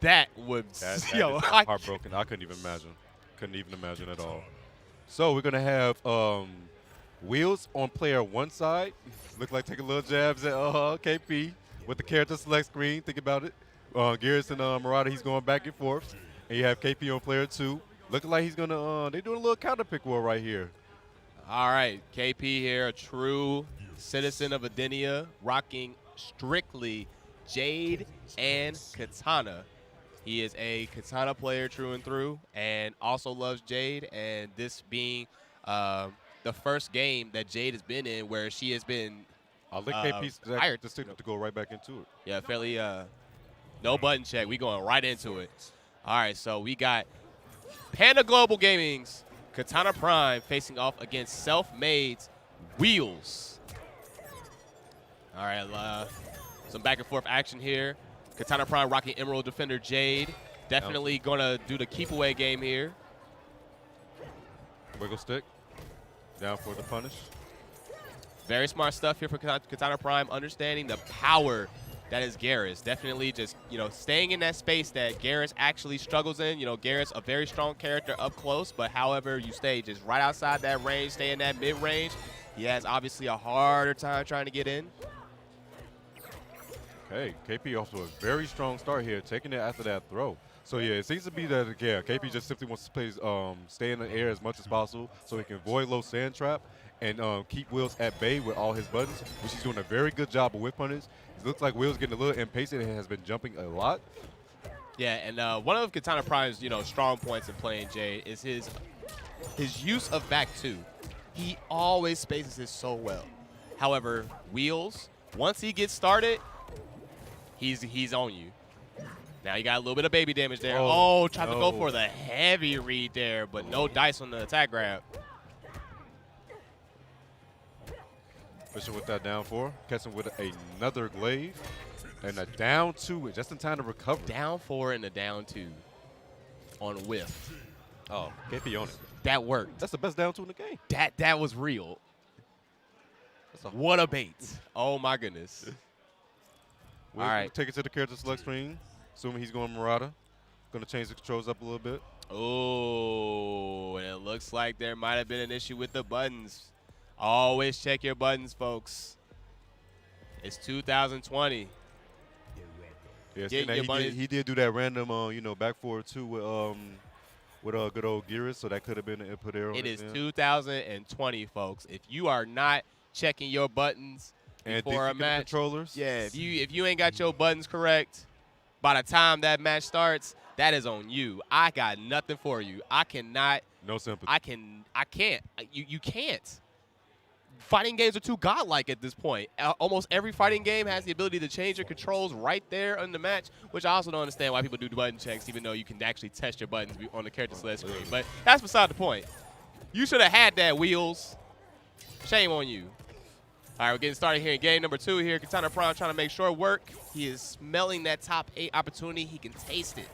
that would heartbroken. I couldn't even imagine. Couldn't even imagine at all. So we're going to have Wheels on player one side. Look like taking little jabs at KP with the character select screen. Think about it. Garrus and Marauder, he's going back and forth. And you have KP on player 2. Looking like he's going to they're doing a little counter pick war right here. All right, KP here, a true citizen of Adenia, rocking strictly Jade and Katana. He is a Katana player through and through and also loves Jade. And this being the first game that Jade has been in where she has been I'll let KP hired to go right back into it. Yeah, fairly no button check. We going right into it. All right, so we got Panda Global Gaming's Katana Prime facing off against Self-Made's Wheels. All right, some back and forth action here. Katana Prime rocking Emerald Defender Jade. Definitely going to do the keep away game here. Wiggle stick. Down for the punish. Very smart stuff here for Katana Prime, understanding the power that is Garrus. Definitely just, staying in that space that Garrus actually struggles in. Garrus, a very strong character up close, but however you stay just right outside that range, stay in that mid-range, he has obviously a harder time trying to get in. Okay, KP off to a very strong start here, taking it after that throw. So yeah, it seems to be that KP just simply wants to play, stay in the air as much as possible, so he can avoid low sand trap and keep Wheels at bay with all his buttons, which he's doing a very good job of whip punish. It looks like Wheels getting a little impatient and has been jumping a lot. Yeah, and one of Katana Prime's strong points in playing Jade is his use of back two. He always spaces it so well. However, Wheels, once he gets started, he's on you. Now you got a little bit of baby damage there. Oh, tried to go for the heavy read there, but no dice on the attack grab. Fisher with that down 4, catching with another glaive, and a down 2, just in time to recover. Down 4 and a down 2 on whiff. Oh, KP on it. That worked. That's the best down 2 in the game. That was real. What a bait. Oh, my goodness. All right. Take it to the character select screen. Assuming he's going Marauder. Going to change the controls up a little bit. Oh, and it looks like there might have been an issue with the buttons. Always check your buttons, folks. It's 2020. Yeah, he did do that random, back forward too with good old Gearus, so that could have been an input error. It is 2020, folks. If you are not checking your buttons before a match, controllers, yeah, if you ain't got your buttons correct, by the time that match starts, that is on you. I got nothing for you. I cannot. No sympathy. I can't. You can't. Fighting games are too godlike at this point. Almost every fighting game has the ability to change your controls right there in the match, which I also don't understand why people do button checks, even though you can actually test your buttons on the character select screen. But that's beside the point. You should have had that, Wheels. Shame on you. All right, we're getting started here in game number 2 here. Katana Prime trying to make short work. He is smelling that top 8 opportunity. He can taste it.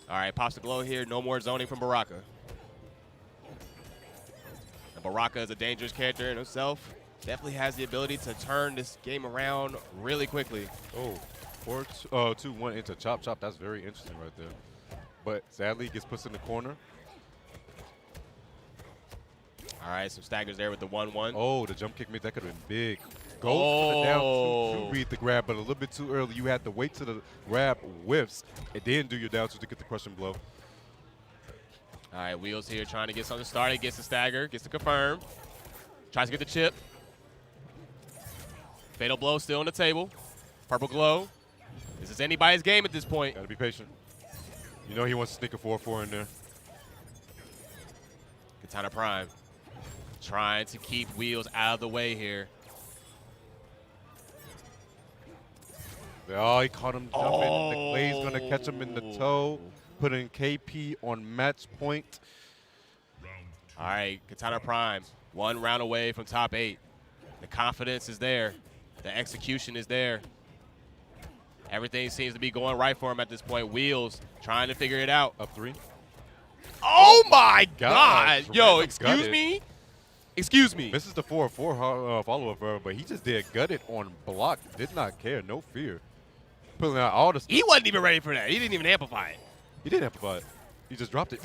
All right, pops the glow here. No more zoning from Baraka. And Baraka is a dangerous character in himself. Definitely has the ability to turn this game around really quickly. Oh, 4-2-1 into chop chop. That's very interesting right there. But sadly, he gets pushed in the corner. All right, some staggers there with the 1-1. Oh, the jump kick made that could have been big. Go for the down 2 to read the grab, but a little bit too early. You had to wait till the grab whiffs and then do your down 2 to get the crushing blow. All right, Wheels here trying to get something started. Gets the stagger, gets the confirm. Tries to get the chip. Fatal blow still on the table. Purple glow. This is anybody's game at this point. Gotta be patient. You know he wants to sneak a 4-4 in there. Katana Prime trying to keep Wheels out of the way here. Oh, he caught him jumping. The glaive's going to catch him in the toe, putting KP on match point. All right, Katana Prime, 1 round away from top 8. The confidence is there. The execution is there. Everything seems to be going right for him at this point. Wheels trying to figure it out. Up 3. Oh, my God. Yo, excuse me? Excuse me. This is the 4-4 follow-up, but he just did gut it on block. Did not care. No fear. Pulling out all the stuff. He wasn't even ready for that. He didn't even amplify it. He didn't amplify it. He just dropped it.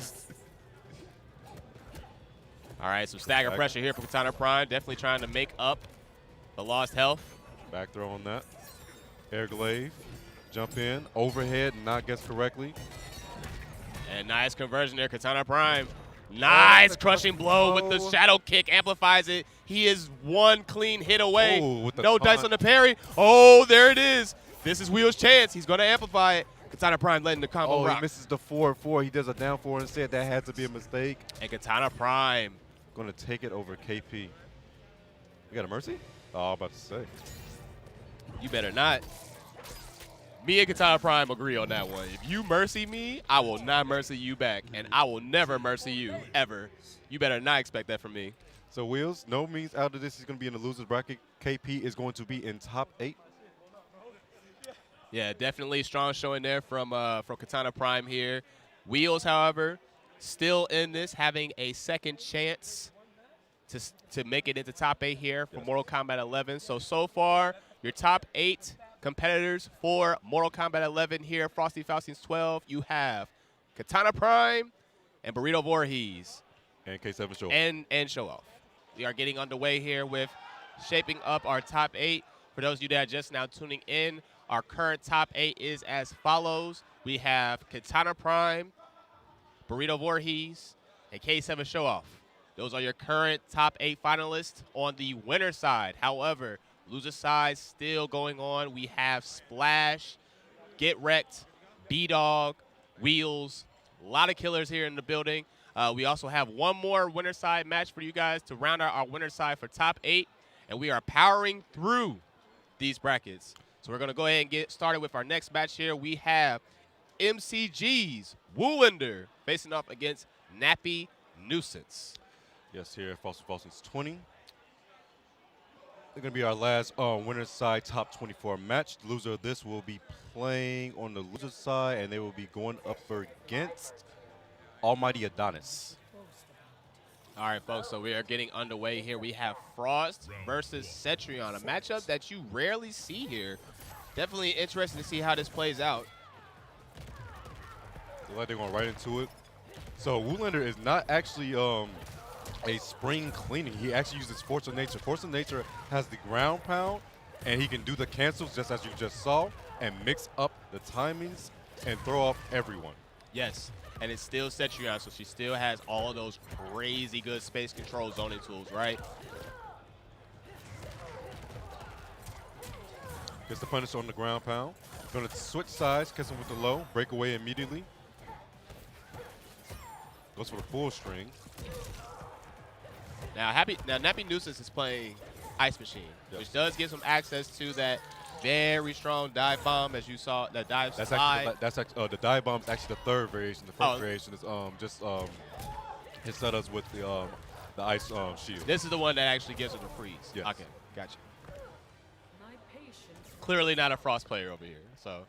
All right, some stagger pressure here for Katana Prime. Definitely trying to make up the lost health. Back throw on that. Air glaive. Jump in. Overhead, not guessed correctly. And nice conversion there, Katana Prime. Nice crushing blow with the shadow kick, amplifies it. He is 1 clean hit away. No dice on the parry. Oh, there it is. This is Wheel's chance. He's going to amplify it. Katana Prime letting the combo rock. He misses the 4-4. He does a down 4 instead. That had to be a mistake. And Katana Prime going to take it over KP. You got a mercy? Oh, I'm about to say. You better not. Me and Katana Prime agree on that one. If you mercy me, I will not mercy you back. And I will never mercy you, ever. You better not expect that from me. So, Wheels, no means out of this he's going to be in the loser's bracket. KP is going to be in top 8. Yeah, definitely strong showing there from Katana Prime here. Wheels, however, still in this, having a second chance to make it into top 8 here for Mortal Kombat 11. So far, your top 8 competitors for Mortal Kombat 11 here, Frosty Faustings XII, you have Katana Prime and Burrito Voorhees. And K7 Showoff. And Showoff. We are getting underway here with shaping up our top 8. For those of you that are just now tuning in, our current top 8 is as follows. we have Katana Prime, Burrito Voorhees, and K7 Showoff. Those are your current top 8 finalists on the winner side. However, loser side still going on. We have Splash, Get Rekt, B-Dog, Wheels, a lot of killers here in the building. We also have one more winner side match for you guys to round out our winner side for top 8, and we are powering through these brackets. So we're going to go ahead and get started with our next match here. We have MCG's Woolender facing off against Nappy Nuisance. Yes, here at Frosty Faustings 20. They're going to be our last winner's side top 24 match. The loser of this will be playing on the loser side, and they will be going up against Almighty Adonis. All right, folks, so we are getting underway here. We have Frost versus Cetrion, a matchup that you rarely see here. Definitely interesting to see how this plays out. Looks like they're going right into it. So Woolender is not actually a spring cleaning. He actually uses Force of Nature. Force of Nature has the ground pound, and he can do the cancels just as you just saw and mix up the timings and throw off everyone. Yes, and it's still Cetrion, so she still has all of those crazy good space control zoning tools, right? Gets the punish on the ground pound. Going to switch sides, kiss him with the low, break away immediately. Goes for the full string. Now, Nappy Nuisance is playing Ice Machine, which does give some access to that very strong dive bomb, as you saw, that dive slide. That's actually the dive bomb is actually the third variation. The first variation is just his setups with the ice shield. This is the one that actually gives him the freeze. Yes. Okay, gotcha. Clearly not a Frost player over here. So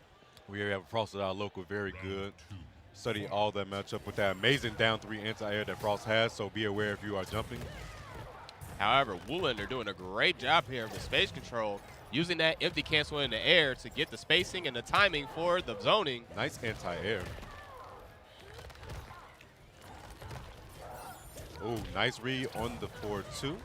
we have Frost at our local, very good. Study all that matchup with that amazing down 3 anti-air that Frost has, so be aware if you are jumping. However, Woolender doing a great job here with space control, using that empty cancel in the air to get the spacing and the timing for the zoning. Nice anti-air. Oh, nice read on the 4-2.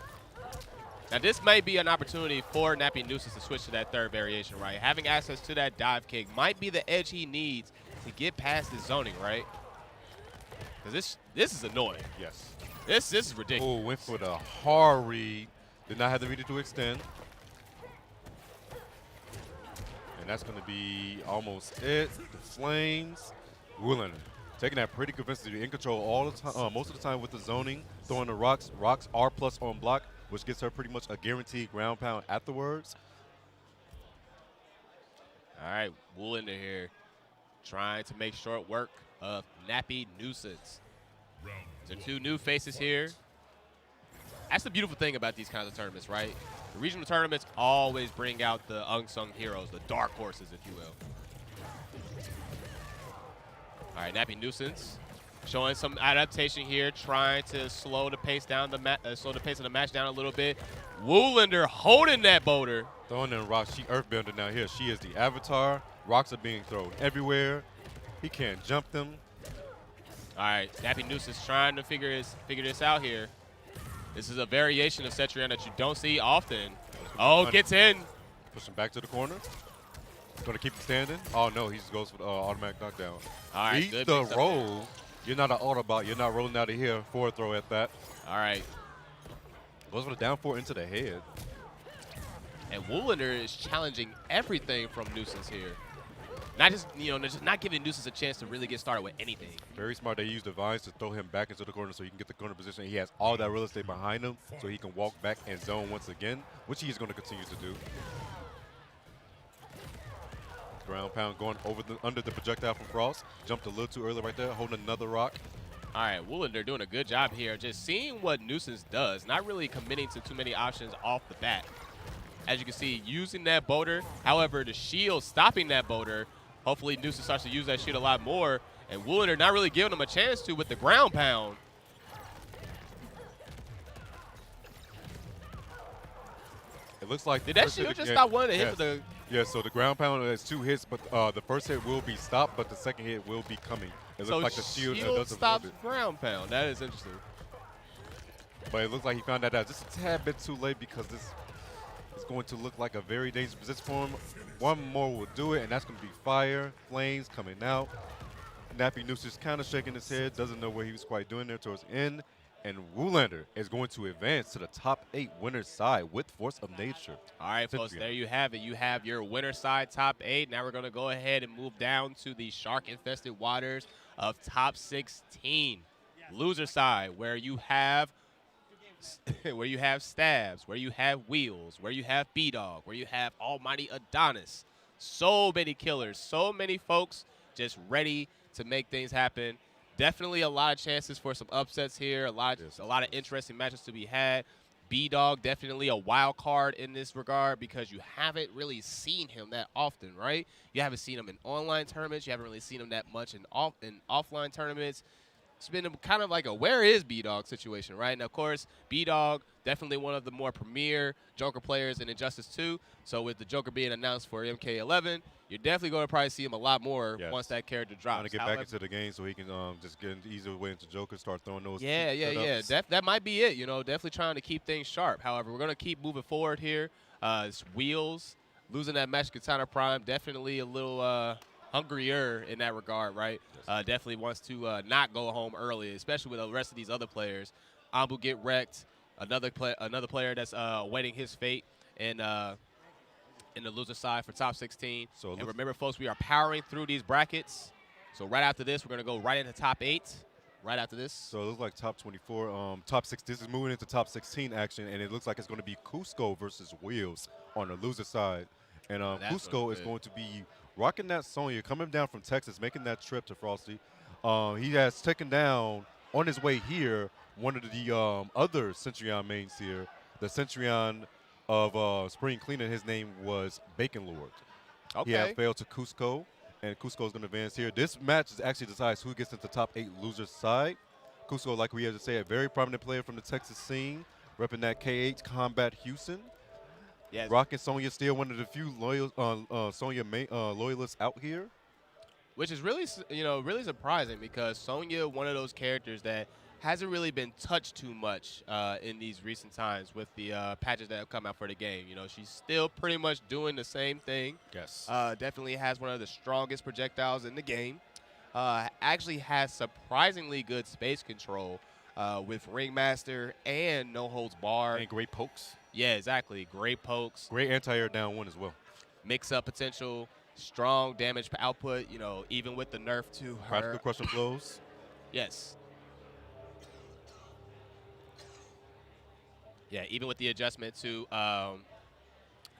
Now, this may be an opportunity for Nappy Nuisance to switch to that third variation, right? Having access to that dive kick might be the edge he needs to get past his zoning, right? Because this is annoying. Yes. This is ridiculous. Oh, went for the hard read. Did not have the read to extend. And that's going to be almost it. The Flames. Woolender taking that pretty convincingly, in control all the time, most of the time with the zoning, throwing the rocks. Rocks R+ on block, which gives her pretty much a guaranteed ground pound afterwards. All right, Woolender here, trying to make short work of Nappy Nuisance. So 2 new faces here. That's the beautiful thing about these kinds of tournaments, right? The regional tournaments always bring out the unsung heroes, the dark horses, if you will. All right, Nappy Nuisance showing some adaptation here, trying to slow the pace down, slow the pace of the match down a little bit. Woolender holding that boulder. Throwing in rocks. She earthbender now here. She is the avatar. Rocks are being thrown everywhere. He can't jump them. All right, Nappy Nuisance trying to figure this out here. This is a variation of Cetrion that you don't see often. Oh, gets in. Push him back to the corner. Going to keep him standing. Oh, no, he just goes for the automatic knockdown. All right, Eat good the mix up roll. You're not an Autobot. You're not rolling out of here. Forward throw at that. All right. Goes for the down 4 into the head. And Woolender is challenging everything from Nuisance here. Not just, just not giving Nuisance a chance to really get started with anything. Very smart. They use the vines to throw him back into the corner so he can get the corner position. He has all that real estate behind him so he can walk back and zone once again, which he is going to continue to do. Ground pound going under the projectile from Frost. Jumped a little too early right there, holding another rock. All right, Woolender doing a good job here, just seeing what Nuisance does, not really committing to too many options off the bat. As you can see, using that boulder. However, the shield stopping that boulder. Hopefully, Nuisance starts to use that shield a lot more. And Woolender not really giving him a chance to with the ground pound. It looks like did that shield just stop one of the hits of the? Yeah, so the ground pound has 2 hits, but the first hit will be stopped, but the second hit will be coming. It looks like the shield doesn't stops ground pound. That is interesting. But it looks like he found that out just a tad bit too late because this It's going to look like a very dangerous position for him. One more will do it, and that's going to be fire, flames coming out. Nappy Nuisance kind of shaking his head, doesn't know what he was quite doing there towards the end. And Woolender is going to advance to the top 8 winner's side with Force of Nature. All right, folks, there you have it. You have your winner side top 8. Now we're going to go ahead and move down to the shark-infested waters of top 16. Loser side, where you have Stabs, where you have Wheels, where you have B-Dog, where you have Almighty Adonis. So many killers, so many folks just ready to make things happen. Definitely a lot of chances for some upsets here, a lot of interesting matches to be had. B-Dog definitely a wild card in this regard because you haven't really seen him that often, right? You haven't seen him in online tournaments. You haven't really seen him that much in offline tournaments. It's been kind of like a where is B-Dog situation, right? And, of course, B-Dog, definitely one of the more premier Joker players in Injustice 2. So with the Joker being announced for MK11, you're definitely going to probably see him a lot more once that character drops. Trying to get back into the game so he can just get an easier way into Joker, start throwing those That might be it, definitely trying to keep things sharp. However, we're going to keep moving forward here. It's Wheels, losing that match Katana Prime, definitely a little hungrier in that regard, right? Definitely wants to not go home early, especially with the rest of these other players. Ambu get wrecked, another player that's awaiting his fate in the loser side for top 16. So and remember, folks, we are powering through these brackets. So right after this, we're going to go right into top 8. Right after this. So it looks like top 24, top 6. This is moving into top 16 action, and it looks like it's going to be Cusco versus Wheels on the loser side. And Cusco is going to be rocking that Sonya, coming down from Texas, making that trip to Frosty. He has taken down, on his way here, one of the other Centurion mains here, the Centurion of Spring Cleaning. His name was Bacon Lord. Okay. He has failed to Cusco, and Cusco is going to advance here. This match actually decides who gets into top 8 losers side. Cusco, like we had to say, a very prominent player from the Texas scene, repping that KH Kombat Houston. Yes. Rocking Sonya, still one of the few loyal Sonya loyalists out here. Which is really, really surprising because Sonya, one of those characters that hasn't really been touched too much in these recent times with the patches that have come out for the game. She's still pretty much doing the same thing. Yes. Definitely has one of the strongest projectiles in the game. Actually has surprisingly good space control with Ringmaster and No Holds Barred. And great pokes. Yeah, exactly. Great pokes. Great anti-air down one as well. Mix-up potential, strong damage output, even with the nerf to her. Practical crushing blows. Yes. Yeah, even with the adjustment to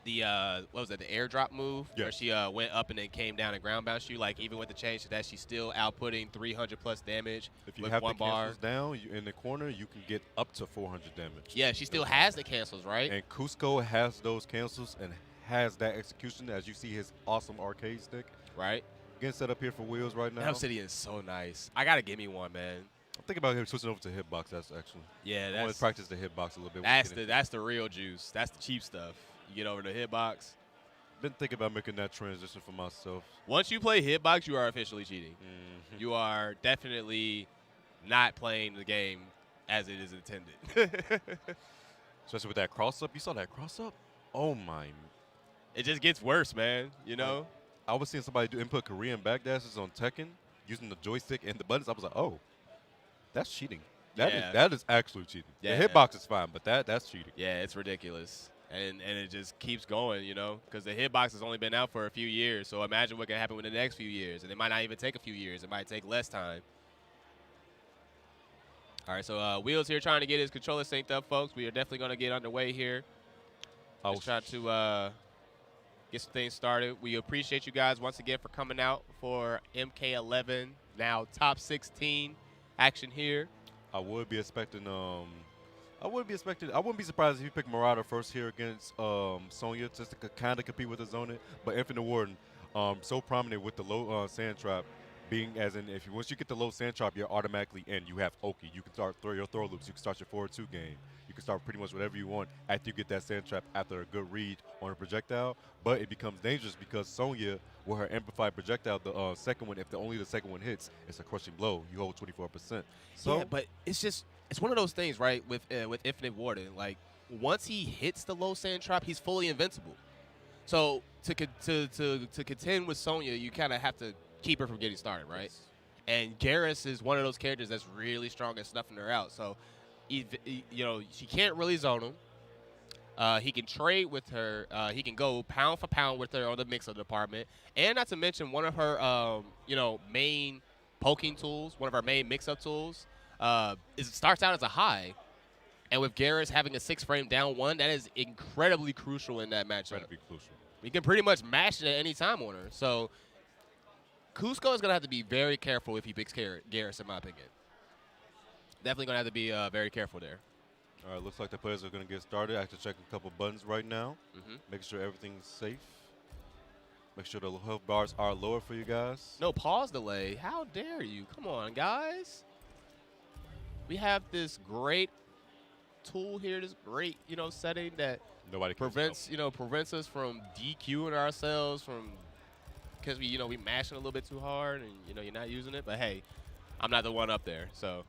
the airdrop move, where she went up and then came down and ground bounced you. Like even with the change to that, she's still outputting 300 plus damage. If you with have one the bar cancels down in the corner, you can get up to 400 damage. Yeah, she still has the cancels, right? And Cusco has those cancels and has that execution, as you see his awesome arcade stick. Right. Getting set up here for Wheels right now. That Obsidian is so nice. I gotta give me one, man. I'm thinking about him switching over to hitbox. That's actually. Yeah, I want to practice the hitbox a little bit. That's the real juice. That's the cheap stuff. You get over to hitbox. Been thinking about making that transition for myself. Once you play hitbox, you are officially cheating. Mm-hmm. You are definitely not playing the game as it is intended. Especially with that cross up. You saw that cross up? Oh my. It just gets worse, man. I was seeing somebody do input Korean backdashes on Tekken using the joystick and the buttons. I was like, oh, that's cheating. That is actually cheating. Yeah. The hitbox is fine, but that's cheating. Yeah, it's ridiculous. And it just keeps going, because the hitbox has only been out for a few years. So imagine what can happen within the next few years. And it might not even take a few years. It might take less time. All right, so Wheels here trying to get his controller synced up, folks. We are definitely going to get underway here. Just trying to get some things started. We appreciate you guys once again for coming out for MK11, now top 16 action here. I would be expecting I wouldn't be surprised if you pick Marauder first here against Sonya, just to kind of compete with the zone. But Infinite Warden, so prominent with the low sand trap, being as in once you get the low sand trap, you're automatically in. You have Oki. You can start your throw loops. You can start your forward 2 game. You can start pretty much whatever you want after you get that sand trap after a good read on a projectile. But it becomes dangerous because Sonya, with her amplified projectile, the second one, if only the second one hits, it's a crushing blow. You hold 24%. So yeah, but it's one of those things, right? With Infinite Warden, like once he hits the low sand trap, he's fully invincible. So to contend with Sonya, you kind of have to keep her from getting started, right? Yes. And Garrus is one of those characters that's really strong at snuffing her out. So, you know, she can't really zone him. He can trade with her. He can go pound for pound with her on the mix-up department. And not to mention one of her, you know, main poking tools, one of our main mix-up tools, starts out as a high. And with Garrus having a 6-frame down 1, that is incredibly crucial in that matchup. Incredibly crucial. You can pretty much mash it at any time on her. So Cusco is going to have to be very careful if he picks Garrus, in my opinion. Definitely going to have to be very careful there. All right, looks like the players are going to get started. I have to check a couple buttons right now. Mm-hmm. Make sure everything's safe. Make sure the health bars are lower for you guys. No pause delay. How dare you? Come on, guys. We have this great tool here, this great, you know, setting that Nobody can prevents us from DQing ourselves from because we mashing a little bit too hard and you're not using it. But hey, I'm not the one up there. So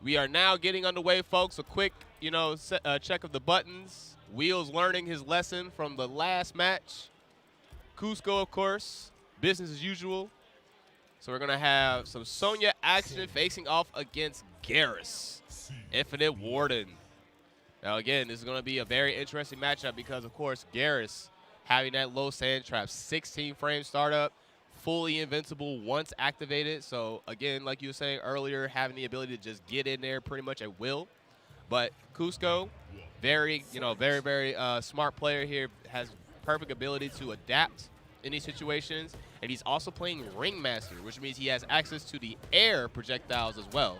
we are now getting underway, folks. A quick, check of the buttons. Wheels learning his lesson from the last match. Cusco, of course, business as usual. So we're gonna have some Sonya action facing off against Garrus, Infinite Warden. Now again, this is gonna be a very interesting matchup because, of course, Garrus having that low sand trap, 16 frame startup, fully invincible once activated. So again, like you were saying earlier, having the ability to just get in there pretty much at will. But Cusco, very smart player here, has perfect ability to adapt in these situations. And he's also playing Ringmaster, which means he has access to the air projectiles as well.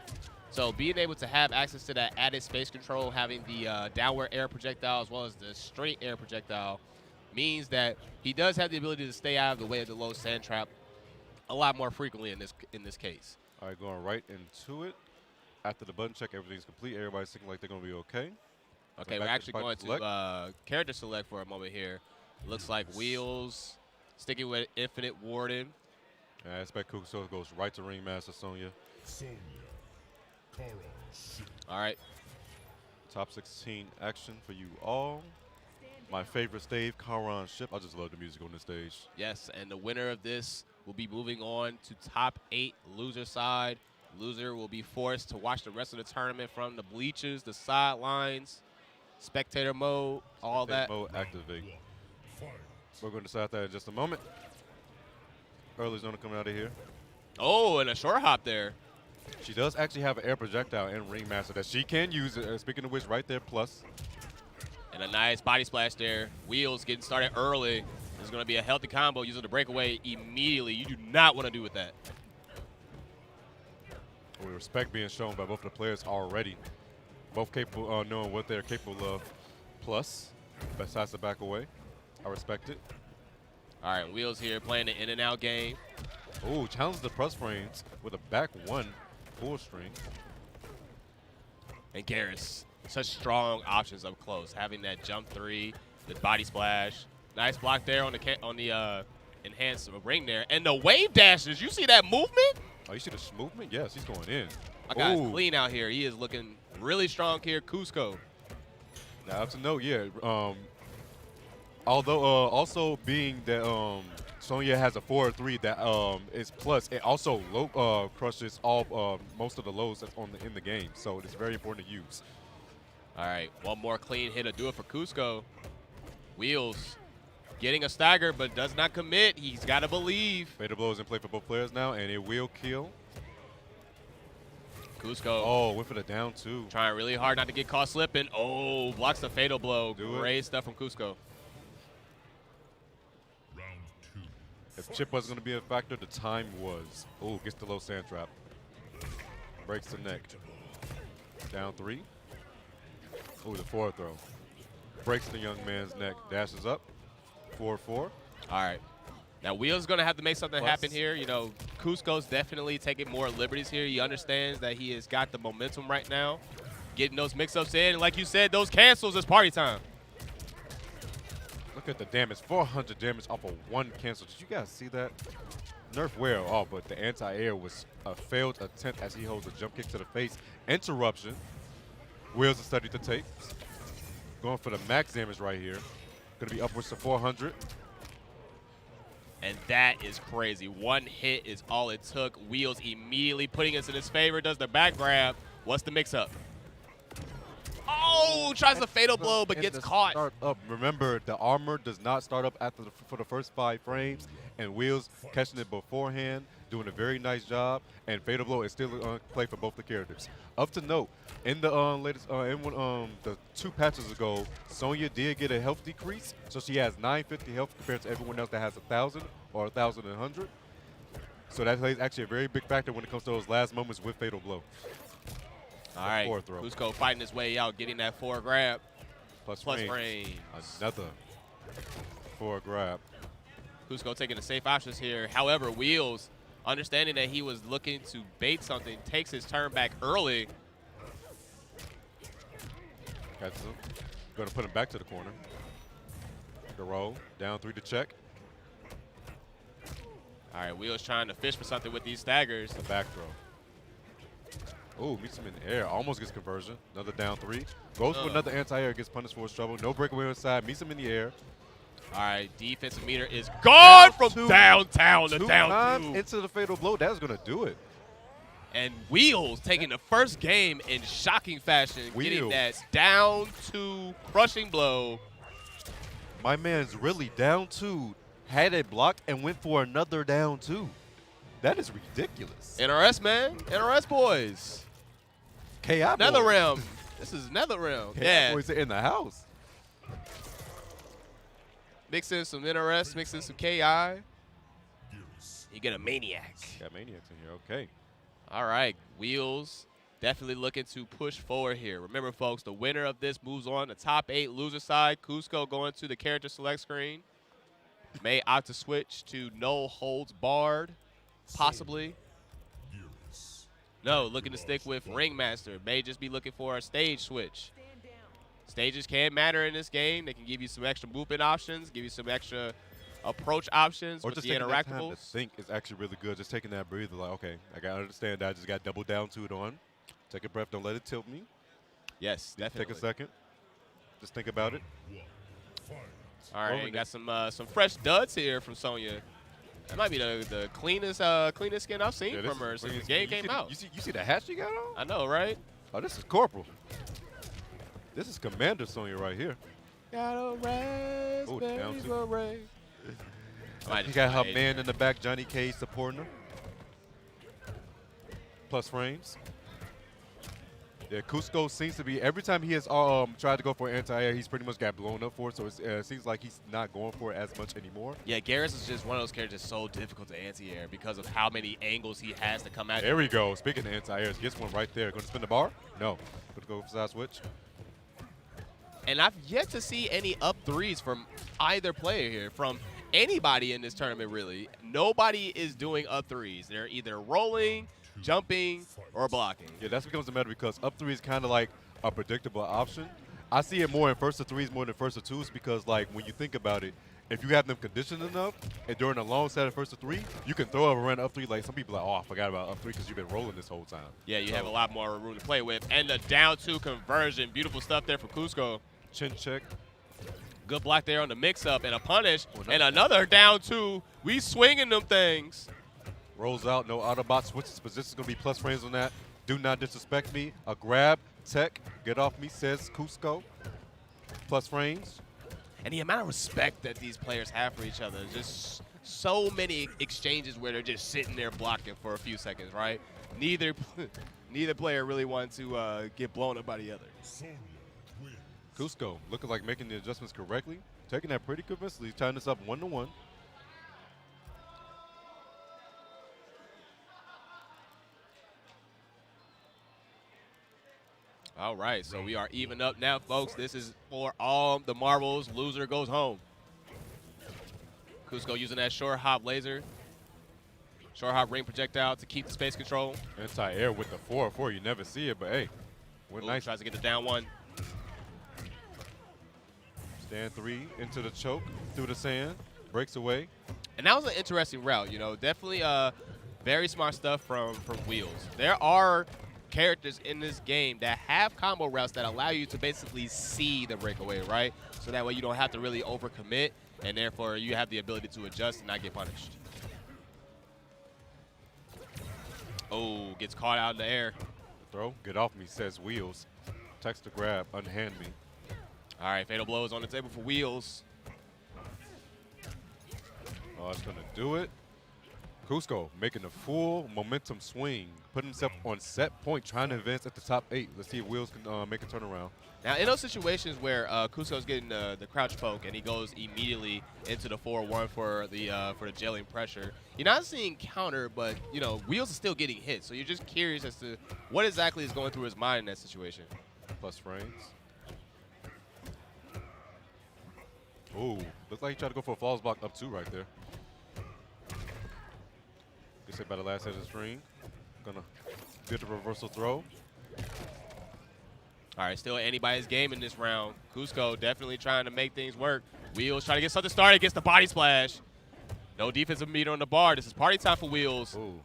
So being able to have access to that added space control, having the downward air projectile as well as the straight air projectile, means that he does have the ability to stay out of the way of the low sand trap a lot more frequently in this case. All right, going right into it. After the button check, everything's complete. Everybody's thinking like they're going to be okay. Okay, we're actually going to character select for a moment here. Looks like Wheels sticking with Infinite Warden. I expect Cusco goes right to Ringmaster Sonya. All right. Top 16 action for you all. My favorite stage, Karan Ship. I just love the music on this stage. Yes, and the winner of this will be moving on to top 8 loser side. Loser will be forced to watch the rest of the tournament from the bleachers, the sidelines, spectator mode, all that. Mode activate. We're going to decide that in just a moment. Early's going to come out of here. Oh, and a short hop there. She does actually have an air projectile and Ringmaster that she can use. Speaking of which, right there, plus. And a nice body splash there. Wheels getting started early. There's going to be a healthy combo using the breakaway immediately. You do not want to do with that. We respect being shown by both of the players already. Both capable of knowing what they're capable of. Plus, besides the back away. I respect it. All right, Wheels here playing the in and out game. Oh, challenge the press frames with a back 1 full string. And Garrus, such strong options up close. Having that jump 3, the body splash. Nice block there on the enhanced ring there. And the wave dashes, you see that movement? Oh, you see the movement? Yes, he's going in. My guy's clean out here. He is looking really strong here, Cusco. Now, up to note, yeah. Although also being that Sonya has a 4-3 that is plus, it also low crushes all most of the lows that's in the game. So it's very important to use. All right, one more clean hit to do it for Cusco. Wheels getting a stagger, but does not commit. He's got to believe. Fatal blow is in play for both players now, and it will kill. Cusco. Oh, went for the down 2. Trying really hard not to get caught slipping. Oh, blocks the fatal blow. Do Great stuff from Cusco. If chip wasn't going to be a factor, the time was. Oh, gets the low sand trap. Breaks the neck. Down 3. Oh, the forward throw. Breaks the young man's neck. Dashes up. 4-4. All right. Now, Wheels going to have to make something happen here. You know, Cusco's definitely taking more liberties here. He understands that he has got the momentum right now. Getting those mix-ups in. And like you said, those cancels is party time. Look at the damage. 400 damage off of 1 cancel. Did you guys see that? Nerf wear all, but the anti-air was a failed attempt as he holds a jump kick to the face. Interruption. Wheels has studied the tapes. Going for the max damage right here. Going to be upwards to 400. And that is crazy. One hit is all it took. Wheels immediately putting us in his favor. Does the back grab. What's the mix-up? Oh, tries a fatal blow, but gets caught. Start up. Remember, the armor does not start up after for the first 5 frames, and Wheels catching it beforehand, doing a very nice job, and fatal blow is still play for both the characters. Up to note, in the latest, the 2 patches ago, Sonya did get a health decrease, so she has 950 health compared to everyone else that has 1,000 or 1,100. So that plays actually a very big factor when it comes to those last moments with fatal blow. All right, Cusco fighting his way out, getting that 4 grab. Plus range. Another 4 grab. Cusco taking the safe options here. However, Wheels, understanding that he was looking to bait something, takes his turn back early. Catches him. Going to put him back to the corner. The roll. Down 3 to check. All right, Wheels trying to fish for something with these staggers. The back throw. Oh, meets him in the air. Almost gets conversion. Another down 3. Goes for another anti-air. Gets punished for his trouble. No breakaway inside. Meets him in the air. All right, defensive meter is gone from downtown to down 2. Into the fatal blow. That's going to do it. And Wheels taking the first game in shocking fashion, getting that down 2 crushing blow. My man's really down 2, had it blocked, and went for another down 2. That is ridiculous. NRS, man. NRS boys. KI boys. NetherRealm. This is NetherRealm. KI boys are in the house. Mix in some NRS, mix in some KI. You get a Maniac. Got Maniacs in here. Okay. All right. Wheels definitely looking to push forward here. Remember, folks, the winner of this moves on the top 8 loser side. Cusco going to the character select screen. May opt to switch to no holds barred. Possibly. No, looking to stick with Ringmaster. May just be looking for a stage switch. Stages can matter in this game. They can give you some extra movement options, give you some extra approach options, or with just the taking that time to interactables. think is actually really good. Just taking that breather, like, okay, I got to understand that. I just got double down 2 it on. Take a breath. Don't let it tilt me. Yes, definitely. Take a second. Just think about it. All right, got some fresh duds here from Sonya. That might be the cleanest skin I've seen from her since the game came out. You see the hat she got on? I know, right? Oh, this is Corporal. This is Commander Sonya right here. Got a raspberry beret. You got her man in the back, Johnny K, supporting her. Plus frames. Yeah, Cusco seems to be, every time he has tried to go for anti-air, he's pretty much got blown up for it, so it seems like he's not going for it as much anymore. Yeah, Garrus is just one of those characters so difficult to anti-air because of how many angles he has to come at. There we go. Speaking of anti-airs, gets one right there. Going to spin the bar? No. Going to go for side switch. And I've yet to see any up 3s from either player here, from anybody in this tournament, really. Nobody is doing up 3s. They're either rolling, jumping, or blocking. Yeah, that becomes a matter because up 3 is kind of like a predictable option. I see it more in first to 3s more than first to 2s because, like, when you think about it, if you have them conditioned enough, and during a long set of first to 3, you can throw a run up 3. Like, some people are like, oh, I forgot about up 3 because you've been rolling this whole time. Yeah, you have a lot more room to play with. And the down 2 conversion. Beautiful stuff there for Cusco. Chin check. Good block there on the mix-up and a punish. And another down 2. We swinging them things. Rolls out, no Autobot, switches positions, going to be plus frames on that. Do not disrespect me. A grab, tech, get off me, says Cusco. Plus frames. And the amount of respect that these players have for each other. Just so many exchanges where they're just sitting there blocking for a few seconds, right? Neither player really wanted to get blown up by the other. Cusco looking like making the adjustments correctly. Taking that pretty convincingly, tying this up 1-1. All right, so we are even up now, folks. This is for all the marbles. Loser goes home. Cusco using that short hop laser. Short hop ring projectile to keep the space control. Anti-air with the 4-4. You never see it, but hey. Nice. Tries to get the down 1. Stand 3 into the choke, through the sand, breaks away. And that was an interesting route, you know. Definitely very smart stuff from Wheels. There are characters in this game that have combo routes that allow you to basically see the breakaway, right? So that way you don't have to really overcommit, and therefore you have the ability to adjust and not get punished. Oh, gets caught out in the air. Throw, get off me, says Wheels. Text to grab, unhand me. All right, fatal blows on the table for Wheels. Oh, it's going to do it. Cusco making a full momentum swing, putting himself on set point, trying to advance at the top 8. Let's see if Wheels can make a turnaround. Now, in those situations where Cusco's getting the crouch poke and he goes immediately into the 4-1 for the jailing pressure, you're not seeing counter, but you know Wheels is still getting hit. So you're just curious as to what exactly is going through his mind in that situation. Plus frames. Ooh, looks like he tried to go for a flawless block up 2 right there. Good say by the last edge of the screen. Gonna get the reversal throw. All right, still anybody's game in this round. Cusco definitely trying to make things work. Wheels trying to get something started, gets the body splash. No defensive meter on the bar. This is party time for Wheels. Ooh,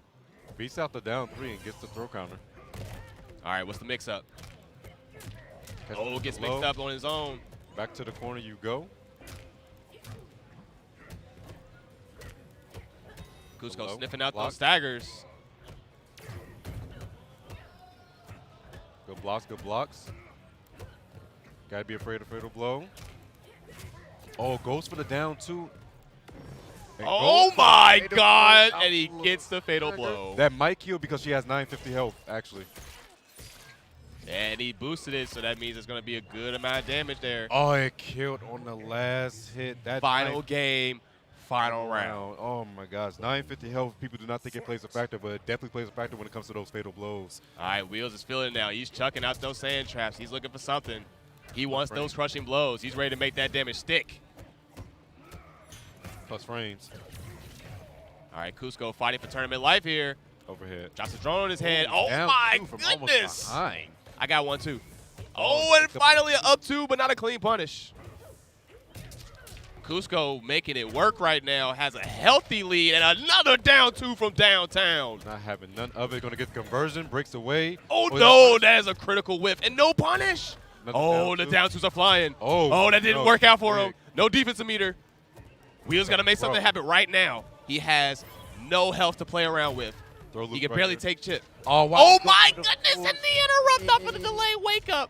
beats out the down 3 and gets the throw counter. All right, what's the mix-up? Oh, gets low. mixed up on his own. Back to the corner you go. Cusco Below. sniffing out Block. those staggers. Good blocks, good blocks. Gotta be afraid of fatal blow. Oh, goes for the down 2. And Oh goes for my the fatal God! blow. And he gets the fatal blow. That might kill because she has 950 health, actually. And he boosted it, so that means there's going to be a good amount of damage there. Oh, it killed on the last hit. That Final game, final round. Oh my gosh, 950 health. People do not think it plays a factor, but it definitely plays a factor when it comes to those fatal blows. All right, Wheels is feeling it now. He's chucking out those sand traps. He's looking for something. He wants those crushing blows. He's ready to make that damage stick. Plus frames. All right, Cusco fighting for tournament life here. Overhead. Drops a drone on his head. Oh Down my 2 from almost goodness! behind. I got one too. Oh, and finally an up 2, but not a clean punish. Cusco making it work right now, has a healthy lead, and another down 2 from downtown. Not having none of it. Going to get the conversion. Breaks away. Oh no, that is a critical whiff, and no punish. Oh, the down 2s are flying. Oh, that didn't no, work out for him. big. No defensive meter. Wheels got to make something happen right now. He has no health to play around with. Throw He loop can right barely there. take chip. Oh, wow. Oh my goodness, and the interrupt off of the delayed wake up.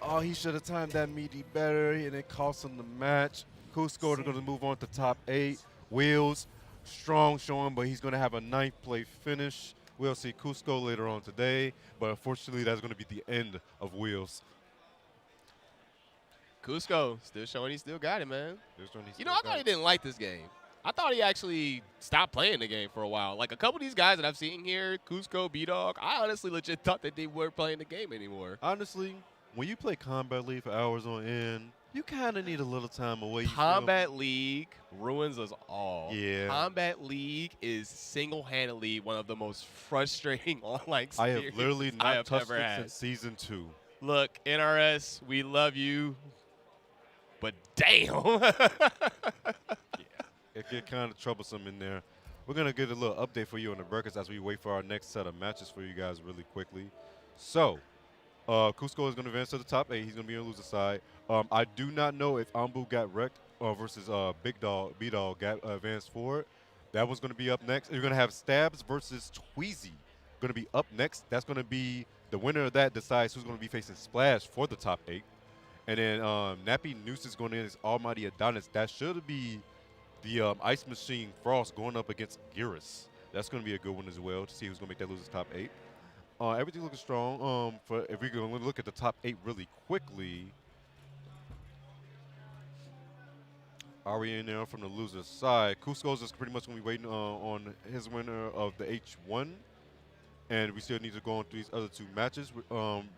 Oh, he should have timed that meaty better, and it cost him the match. Cusco is going to move on to top 8. Wheels, strong showing, but he's going to have a 9th place finish. We'll see Cusco later on today, but unfortunately, that's going to be the end of Wheels. Cusco still showing he still got it, man. You know, I I thought he didn't like this game. I thought he actually stopped playing the game for a while. Like a couple of these guys that I've seen here, Cusco, B-Dog, I honestly legit thought that they weren't playing the game anymore. Honestly, when you play Combat League for hours on end, you kind of need a little time away. Combat League ruins us all. Yeah. Combat League is single-handedly one of the most frustrating online I series have literally I not have touched ever it had. since season 2. Look, NRS, we love you, but damn. It get kind of troublesome in there. We're going to get a little update for you on the brackets as we wait for our next set of matches for you guys really quickly. So, Cusco is going to advance to the top 8. He's going to be on the loser side. I do not know if Ambu got Rekt versus B-Dog got advanced forward. That one's going to be up next. You're going to have Stabs versus Twixie going to be up next. That's going to be the winner of that decides who's going to be facing Splash for the top 8. And then Nappy Nuisance going against Almighty Adonis. That should be the Ice Machine Frost going up against Geras. That's going to be a good one as well to see who's going to make that loser's top 8. Everything looking strong. If we're going to look at the top 8 really quickly, are we in there from the loser's side? Cusco's is pretty much going to be waiting on his winner of the H1. And we still need to go on through these other 2 matches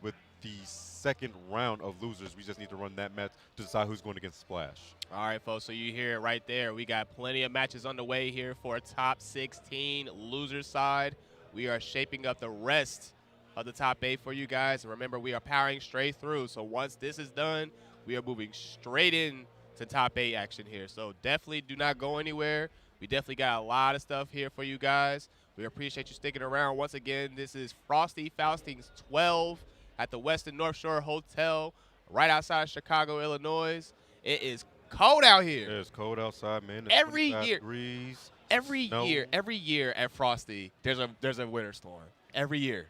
with the second round of losers. We just need to run that match to decide who's going against Splash. All right, folks, so you hear it right there. We got plenty of matches on the way here for a top 16 loser side. We are shaping up the rest of the top 8 for you guys. And remember, we are powering straight through. So once this is done, we are moving straight in to top 8 action here. So definitely do not go anywhere. We definitely got a lot of stuff here for you guys. We appreciate you sticking around. Once again, this is Frosty Faustings XII at the Westin North Shore Hotel right outside Chicago, Illinois. It is cold out here. Yeah, it's cold outside, man. It's Every 25 year. degrees. Every snow. year at Frosty, there's a winter storm. Every year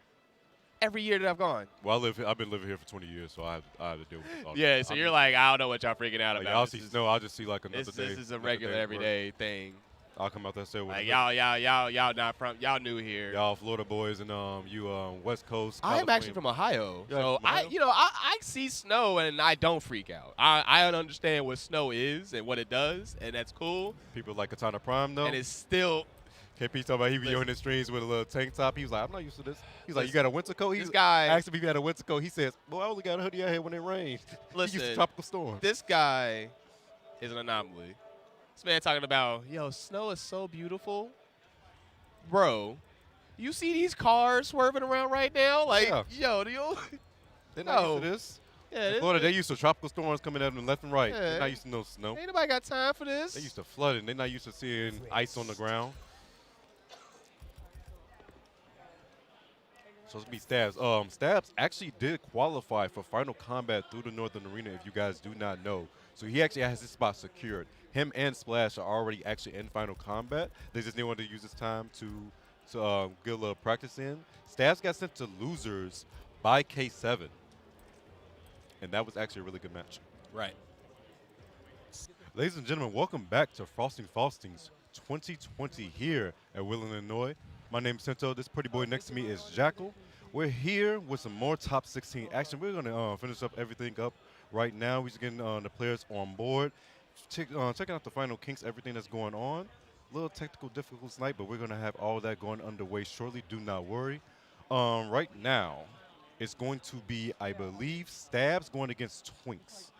that I've gone. Well, I've been living here for 20 years, so I have to deal with it. Yeah, so you're like, I don't know what y'all freaking out Like, about. y'all see snow, I'll just see like another day. This is a another regular day at work. everyday thing. I'll come out there and say, Like y'all not from, y'all new here. y'all Florida boys and you West Coast. I am actually California. from Ohio, Yeah, so from Ohio? I see snow and I don't freak out. I don't understand what snow is and what it does, and that's cool. People like Katana Prime though. And it's still KP talking about he be Listen. on the streams with a little tank top. He was like, I'm not used to this. He's like, you got a winter coat? this guy. asked if he had a winter coat. He says, well, I only got a hoodie out here when it rains. He used to Listen, tropical storms. This guy is an anomaly. This man talking about, yo, snow is so beautiful. Bro, you see these cars swerving around right now? Like, Yeah. yo, do you? They're not No. used to this. Yeah, In Florida, they used to tropical storms coming at them left and right. Yeah. They're not used to no snow. Ain't nobody got time for this. They used to flooding. They're not used to seeing ice on the ground. So it's going to be Stabs. Stabs actually did qualify for Final Combat through the Northern Arena, if you guys do not know. So he actually has his spot secured. Him and Splash are already actually in Final Combat. They just didn't want to use this time to get a little practice in. Stabs got sent to losers by K7. And that was actually a really good match. Right. Ladies and gentlemen, welcome back to Frosty Faustings 2020 here at Woolender, Illinois. My name is Tinto. This pretty boy next to me is Jackal. We're here with some more top 16 action. We're going to finish up everything up right now. We're just getting the players on board, checking out the final kinks, everything that's going on. A little technical difficulties tonight, but we're going to have all that going underway shortly. Do not worry. Right now, it's going to be, I believe, Stabs going against Twinks.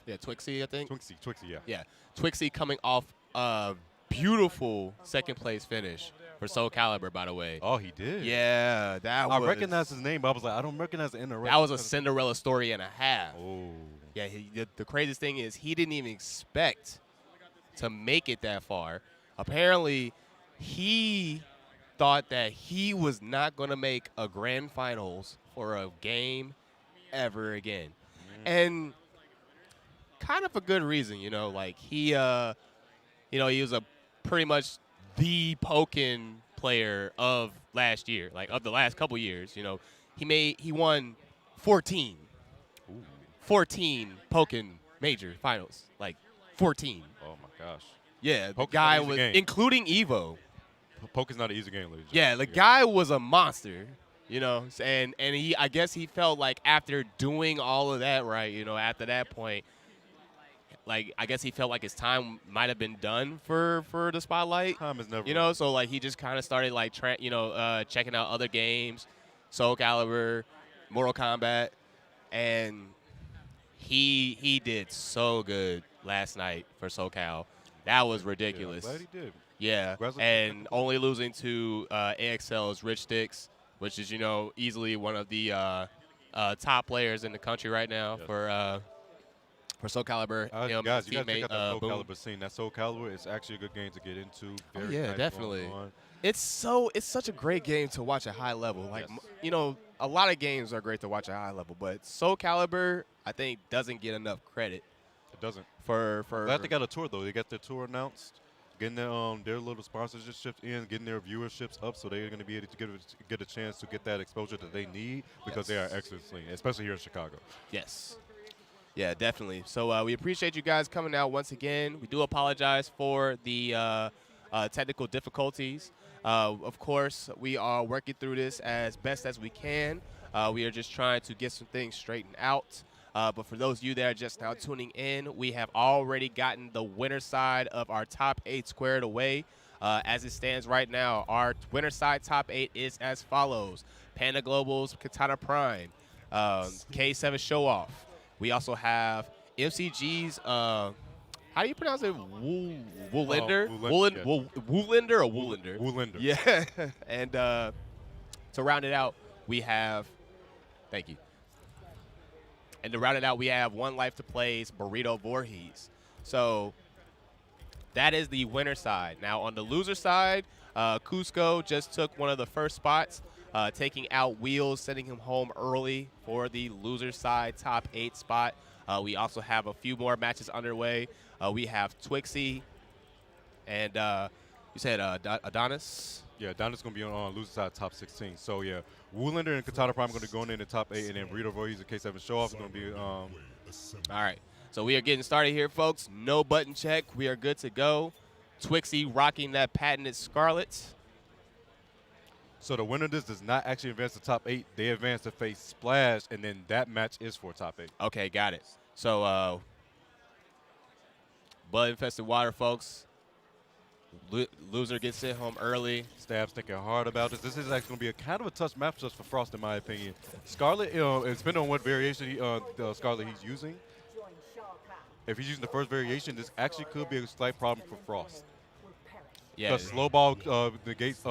Yeah, Twixie, I think. Twixie, yeah. Yeah, Twixie coming off a beautiful second place finish for Soul Calibur, by the way. Oh, he did? Yeah, I recognize his name, but I was like, I don't recognize the inner. That was a Cinderella story and a half. Oh. Yeah, the craziest thing is he didn't even expect to make it that far. Apparently, he thought that he was not going to make a grand finals for a game ever again. And kind of a good reason, like he was a pretty much the Pokken player of last year, like of the last couple years. He won 14 Pokken major finals, like 14. Oh my gosh. Yeah, the Pokken's guy not an easy was, game. including Evo. Poken's not an easy game, ladies. Yeah, the guy was a monster, and I guess he felt like after doing all of that, right, after that point, like I guess he felt like his time might have been done for the spotlight. Time is never. So like he just kind of started like checking out other games, Soul Calibur, Mortal Kombat, and he did so good last night for SoCal. That was ridiculous. Yeah, I'm glad he did. Yeah, Congratulations. and only losing to AXL's Rich Sticks, which is easily one of the top players in the country right now Yes. for Soul Calibur. Guys, you got to check teammate, out that Soul Boom. Calibur scene. That Soul Calibur is actually a good game to get into. Oh, Very yeah, nice definitely. going on. It's such a great game to watch at high level. Like Yes. a lot of games are great to watch at high level, but Soul Calibur I think doesn't get enough credit It doesn't. for. Glad they got a tour though. They got their tour announced. Getting their little sponsorships in, getting their viewerships up, so they're going to be able to get a chance to get that exposure that they need because they are excellent, especially here in Chicago. Yes. Yeah, definitely. So we appreciate you guys coming out once again. We do apologize for the technical difficulties. Of course, we are working through this as best as we can. We are just trying to get some things straightened out. But for those of you that are just now tuning in, we have already gotten the winner side of our top 8 squared away. As it stands right now, our winner side top 8 is as follows. Panda Global's Katana Prime, K7 Showoff. We also have MCG's, how do you pronounce it? Woolender? Woolender or Woolender? Woolender. Yeah. And to round it out, we have, thank you. And to round it out, we have One Life to Play's Burrito Voorhees. So that is the winner side. Now on the loser side, Cusco just took one of the first spots. taking out Wheels, sending him home early for the loser side top 8 spot. We also have a few more matches underway. We have Twixie and you said Adonis? Yeah, Adonis going to be on loser side top 16. So, yeah, Woolender and Katana Prime going to go in the top 8, and then Burrito, Voorhees, and K7 Showoff is going to be All right. So we are getting started here, folks. No button check. We are good to go. Twixie rocking that patented Scarlet. So the winner of this does not actually advance to top 8. They advance to face Splash, and then that match is for top 8. Okay, got it. So blood-infested water, folks. Loser gets sent home early. Stab's thinking hard about this. This is actually going to be a kind of a tough match just for Frost, in my opinion. Scarlet, it's depending on what variation the Scarlet he's using. If he's using the first variation, this actually could be a slight problem for Frost. Yeah. Because slow ball negates.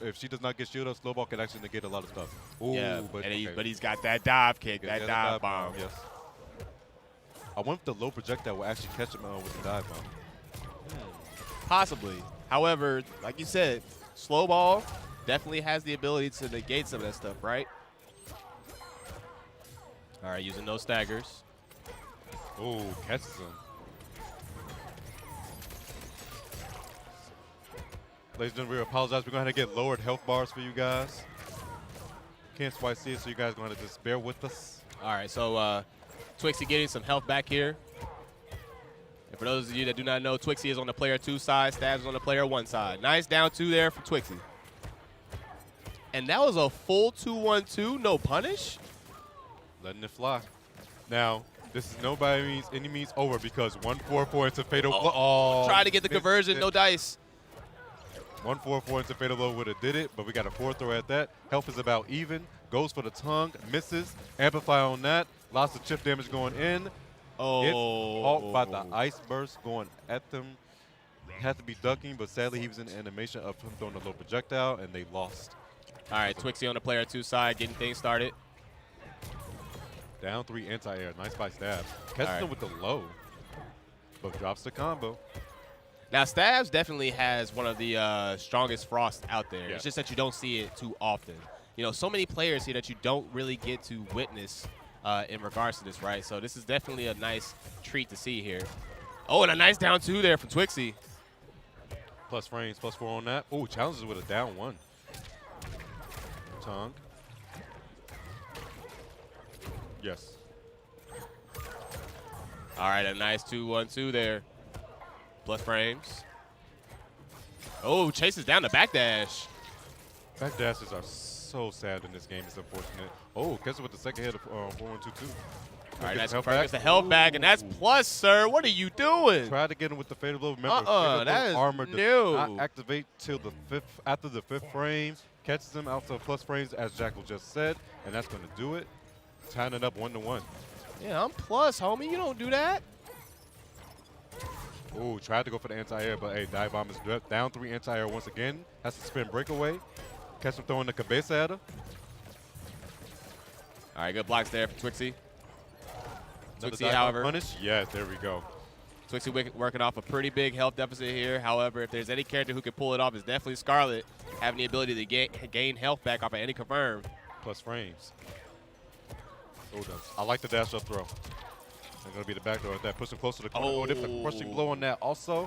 If she does not get shielded, slow ball can actually negate a lot of stuff. Ooh, Yeah, but, but he's got that dive kick, Yeah, that dive bomb. Yes. I wonder if the low projectile will actually catch him with the dive bomb. Possibly. However, like you said, slow ball definitely has the ability to negate some of that stuff, right? All right, using those staggers. Oh, catches him. Ladies and gentlemen, we apologize. We're going to get lowered health bars for you guys. Can't quite see it, so you guys are going to just bear with us. All right, so Twixie getting some health back here. And for those of you that do not know, Twixie is on the player 2 side, Stabs is on the player 1 side. Nice down 2 there for Twixie. And that was a full 2-1-2, no punish? Letting it fly. Now, this is no by any means over because 1-4-4 into fatal blow. Oh, try to get the conversion, no dice. 1-4-4 into fatal blow would have did it, but we got a 4th throw at that. Health is about even. Goes for the tongue, misses. Amplify on that. Lots of chip damage going in. Oh. It's caught by the ice burst going at them. Had to be ducking, but sadly he was in the animation of him throwing a low projectile, and they lost. All right, Twixie on the player 2 side, getting things started. Down 3 anti-air. Nice by Stab. Catches him with the low, but drops the combo. Now, Stabs definitely has one of the strongest Frost out there. Yeah. It's just that you don't see it too often. You know, so many players here that you don't really get to witness in regards to this, right? So this is definitely a nice treat to see here. Oh, and a nice down 2 there from Twixie. Plus frames, plus 4 on that. Oh, challenges with a down 1. Tongue. Yes. All right, a nice 2-1-2 there. Plus frames. Oh, chases down the backdash. Backdashes are so sad in this game. It's unfortunate. Oh, catches with the second hit of 4-1-2-2. All right, that's perfect. The health back, and that's plus, sir. What are you doing? Try to get him with the fatal blow. Remember, fatal that blow is armor does new. not activate till the 5th. After the 5th frame, catches him out to plus frames, as Jackal just said, and that's going to do it. Tying it up 1-1. Yeah, I'm plus, homie. You don't do that. Ooh, tried to go for the anti-air, but hey, dive bomb is down 3 anti-air once again. Has to spin breakaway. Catch him throwing the cabeza at her. All right, good blocks there for Twixie. Another Twixie, dive bomb however. punish. Yes, there we go. Twixie working off a pretty big health deficit here. However, if there's any character who can pull it off, it's definitely Scarlet, having the ability to gain health back off of any confirm. Plus frames. Oh, does. I like the dash up throw. They're going to be the back door at that. Push him close to the corner. Oh, there's a crushing blow on that also.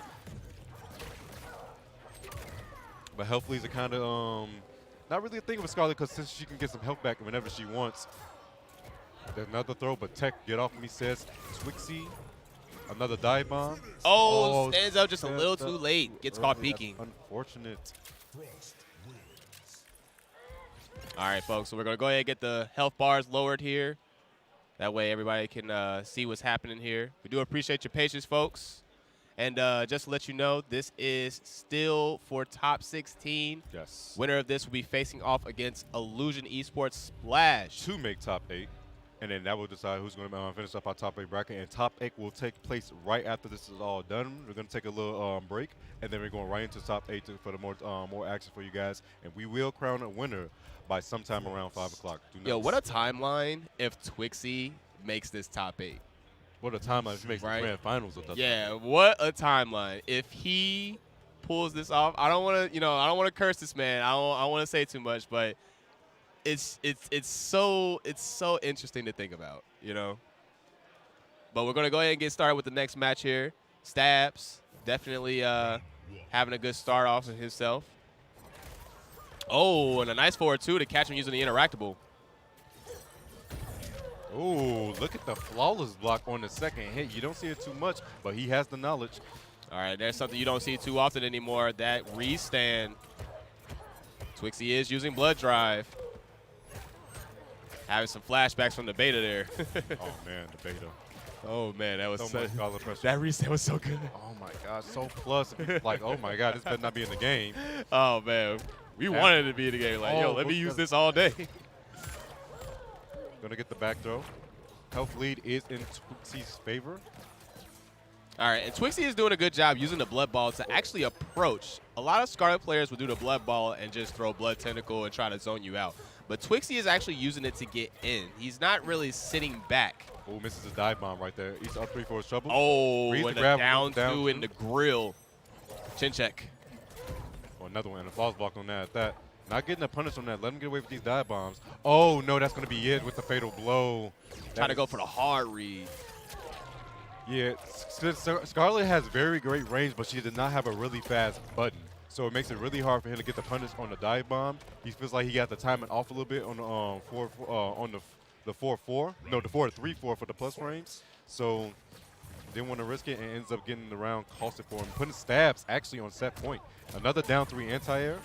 But health leads are kind of not really a thing with Scarlet because since she can get some health back whenever she wants. There's another throw, but Tech, get off me, says Twixie. Another dive bomb. Oh, stands up just a little stands too up late. Gets early. caught peeking. That's unfortunate. All right, folks, so we're going to go ahead and get the health bars lowered here. That way everybody can see what's happening here. We do appreciate your patience, folks. And just to let you know, this is still for top 16. Yes. Winner of this will be facing off against Illusion Esports Splash. To make top 8. And then that will decide who's going to finish up our top 8 bracket. And top 8 will take place right after this is all done. We're going to take a little break, and then we're going right into top 8 for the more action for you guys. And we will crown a winner by sometime around 5 o'clock. Yo, what a timeline if Twixie makes this top 8. What a timeline if he makes the grand finals of the Yeah, what a timeline. If he pulls this off, I don't want to, I don't want to curse this man. I don't want to say too much, but it's so interesting to think about, you know. But we're gonna go ahead and get started with the next match here. Stabs definitely having a good start off of himself. Oh, and a nice forward two to catch him using the interactable. Oh, look at the flawless block on the second hit. You don't see it too much, but he has the knowledge. All right, there's something you don't see too often anymore. That restand. Twixie is using Blood Drive. Having some flashbacks from the beta there. Oh, man, the beta. Oh, man, that was So much Scarlet pressure. that reset was so good. Oh, my God, so plus. Like, oh, my God, this better not be in the game. Oh, man. We wanted it to be in the game. Like, yo, let me use this all day. Going to get the back throw. Health lead is in Twixie's favor. All right, and Twixie is doing a good job using the Blood Ball to actually approach. A lot of Scarlet players would do the Blood Ball and just throw Blood Tentacle and try to zone you out. But Twixie is actually using it to get in. He's not really sitting back. Oh, misses his dive bomb right there. He's up 3 for his trouble. Oh, Reads and the a grab, down down two in the grill. Chin check. Oh, another one, and a false block on that at that. Not getting a punish on that. Let him get away with these dive bombs. Oh, no, that's going to be it with the fatal blow. Trying to go for the hard read. Yeah, Scarlet has very great range, but she did not have a really fast button. So it makes it really hard for him to get the punish on the dive bomb. He feels like he got the timing off a little bit on the 4-4. No, the 4-3-4 for the plus frames. So didn't want to risk it and ends up getting the round costed for him. Putting stabs actually on set point. Another down 3 anti-air.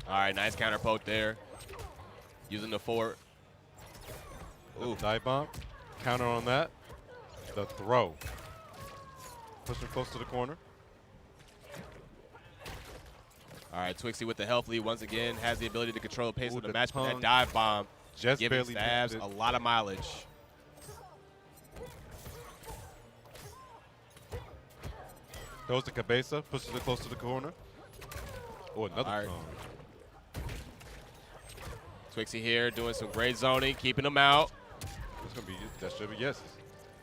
All right, nice counter poke there. Using the forward. Ooh. Dive bomb. Counter on that. The throw. Pushing close to the corner. All right, Twixie with the health lead once again has the ability to control the pace of the match. But that tongue dive bomb just giving barely Stabs missed a it. lot of mileage. Throws the cabeza, pushes it close to the corner. Oh, another All right. tongue. Twixie here doing some great zoning, keeping him out. It's gonna be that should be yeses.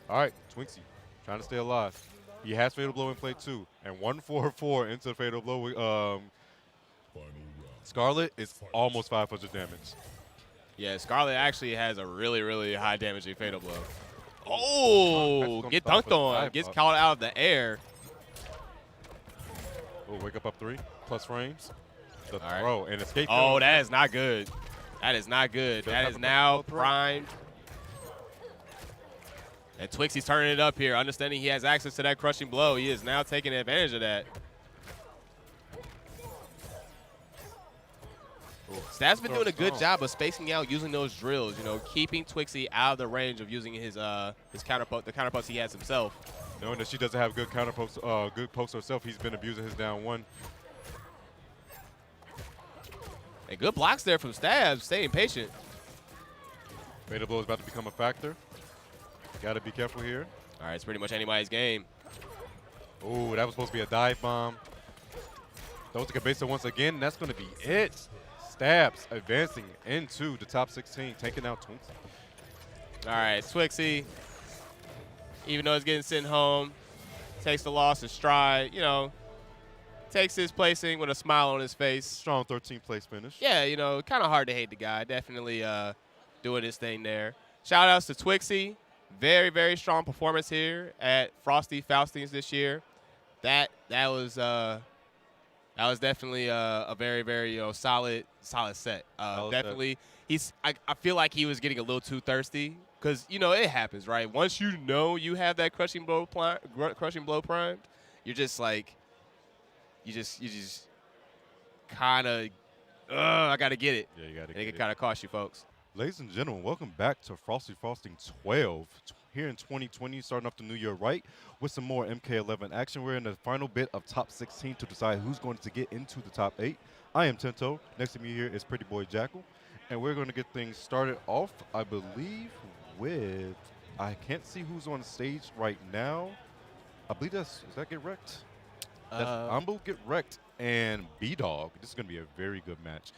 All right, Twixie trying to stay alive. He has fatal blow in play too, and 1-4-4 into fatal blow. With, Final round. Scarlet is almost 500 damage. Yeah, Scarlet actually has a really, really high damaging fatal blow. Oh, get dunked on. Gets caught out of the air. Oh, wake up 3 plus frames. The All right. throw and escape. Oh, that is not good. That is not good. That is now primed. And Twixie's turning it up here, understanding he has access to that crushing blow. He is now taking advantage of that. Stab's been doing a good job of spacing out using those drills, you know, keeping Twixie out of the range of using his counterpoke, the counterpokes he has himself. Knowing that she doesn't have good counterpokes, good pokes herself, he's been abusing his down 1. And good blocks there from Stabs, staying patient. Fatal blow is about to become a factor. Got to be careful here. All right, it's pretty much anybody's game. Oh, that was supposed to be a dive bomb. Throws the cabeza once again. That's going to be it. Stabs advancing into the top 16, taking out Twixie. All right, Twixie, even though he's getting sent home, takes the loss in stride, you know, takes his placing with a smile on his face. Strong 13th place finish. Yeah, you know, kind of hard to hate the guy. Definitely doing his thing there. Shout outs to Twixie. Very, very strong performance here at Frosty Faustings this year. That was definitely a very, very solid set. Definitely, I feel like he was getting a little too thirsty because it happens, right? Once you know you have that crushing blow primed, you're just like, you just kind of, I gotta get it. Yeah, you got to And get it it. can kind of cost you, folks. Ladies and gentlemen, welcome back to Frosty Fausting 12 here in 2020, starting off the new year right with some more MK11 action. We're in the final bit of top 16 to decide who's going to get into the top 8. I am Tinto. Next to me here is Pretty Boy Jackal. And we're going to get things started off, I believe, with, I can't see who's on stage right now. I believe does that Get Rekt? That's Ambu Get Rekt and B-Dog. This is going to be a very good match.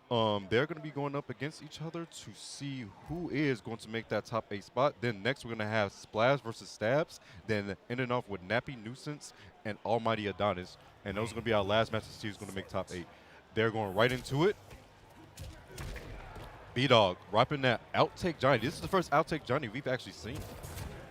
They're going to be going up against each other to see who is going to make that top 8 spot. Then next we're going to have Splash versus Stabs. Then ending off with Nappy, Nuisance, and Almighty Adonis. And those are going to be our last matches to see who's going to make top 8. They're going right into it. B-Dog, repping that outtake Johnny. This is the first outtake Johnny we've actually seen.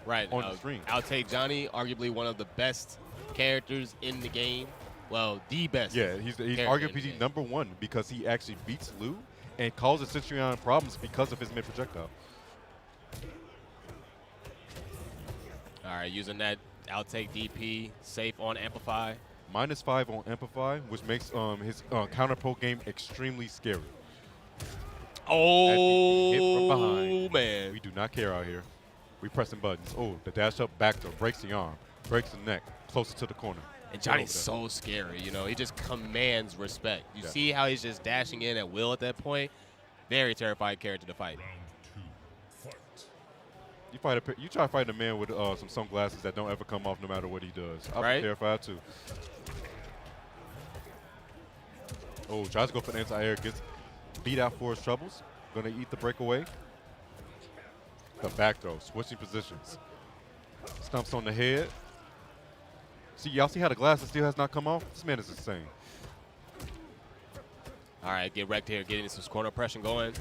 Right. On the screen. Outtake Johnny, arguably one of the best characters in the game. Well, the best. Yeah, he's arguably #1 because he actually beats Lou and causes Centurion problems because of his mid projectile. All right, using that outtake DP, safe on Amplify. -5 on Amplify, which makes his counter poke game extremely scary. Oh, hit from behind. Man. We do not care out here. We pressing buttons. Oh, the dash up back throw breaks the arm, breaks the neck, closer to the corner. And Johnny's so scary, you know. He just commands respect. You see how he's just dashing in at will at that point? Very terrifying character to fight. You try to fight a man with some sunglasses that don't ever come off no matter what he does. I'd be terrified too. Oh, tries to go for the anti-air, gets beat out for his troubles. Gonna eat the breakaway. The back throw, switching positions. Stumps on the head. See, y'all see how the glasses still has not come off? This man is insane. All right, get Rekt here, getting some corner pressure going.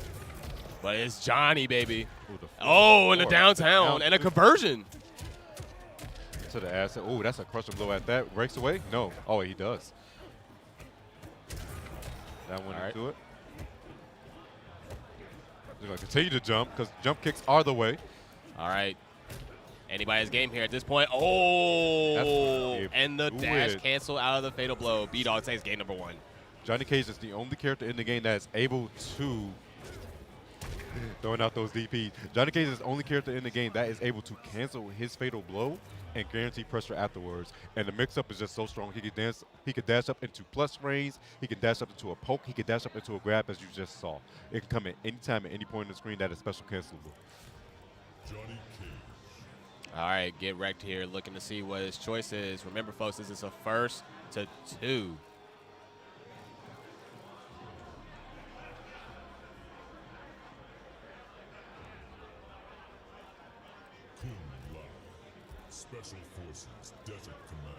But it's Johnny, baby. Ooh, in the downtown, and a conversion. To the ass. Oh, that's a crushing blow at that. Breaks away? No. Oh, he does. That went into it. They're going to continue to jump because jump kicks are the way. All right. Anybody's game here at this point. Oh, and the dash cancel out of the fatal blow. B-Dog takes game #1. Johnny Cage is the only character in the game that is able to throwing out those DPs. Johnny Cage is the only character in the game that is able to cancel his fatal blow and guarantee pressure afterwards. And the mix-up is just so strong. He could dash up into plus range. He can dash up into a poke. He can dash up into a grab, as you just saw. It can come at any time, at any point on the screen. That is special cancelable. Johnny Cage. All right, get Rekt here, looking to see what his choice is. Remember, folks, this is a 1st to 2. Special Forces Desert Command.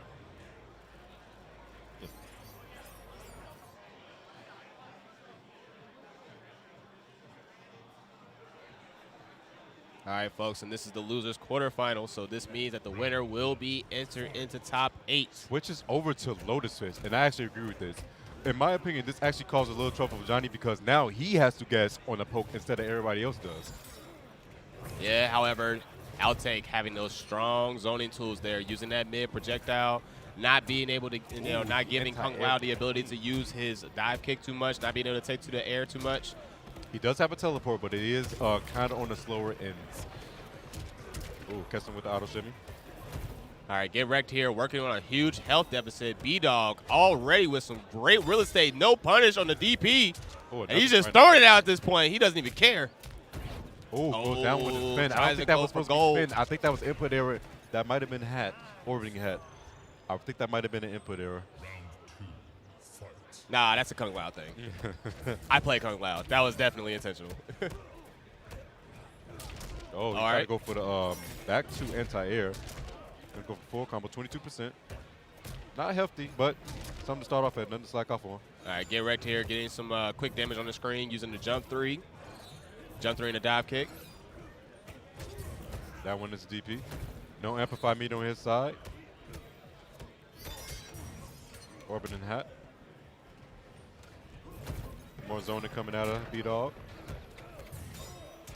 All right, folks, and this is the losers quarterfinal, so this means that the winner will be entered into top 8. Switches over to Lotus Fist, and I actually agree with this. In my opinion, this actually causes a little trouble for Johnny because now he has to guess on the poke instead of everybody else does. Yeah, however, outtake having those strong zoning tools there, using that mid projectile, not being able to, not giving Kung Lao the ability to use his dive kick too much, not being able to take to the air too much. He does have a teleport, but it is kind of on the slower end. Ooh, catch him with the auto shimmy. All right, get Rekt here, working on a huge health deficit. B-Dog already with some great real estate. No punish on the DP. And he's just throwing it out at this point. He doesn't even care. Oh, goes down with the spin. I don't think that was supposed to be spin. I think that was input error. That might have been hat, orbiting hat. I think that might have been an input error. Nah, that's a Kung Lao thing. I play Kung Lao. That was definitely intentional. Oh, he's trying to go for the back to anti-air. Gonna go for full combo, 22%. Not hefty, but something to start off at, nothing to slack off on. All right, get Rekt here, getting some quick damage on the screen using the jump 3. Jump 3 and a dive kick. That one is DP. No amplify meter on his side. Orbiting hat. More zoning coming out of B-Dog.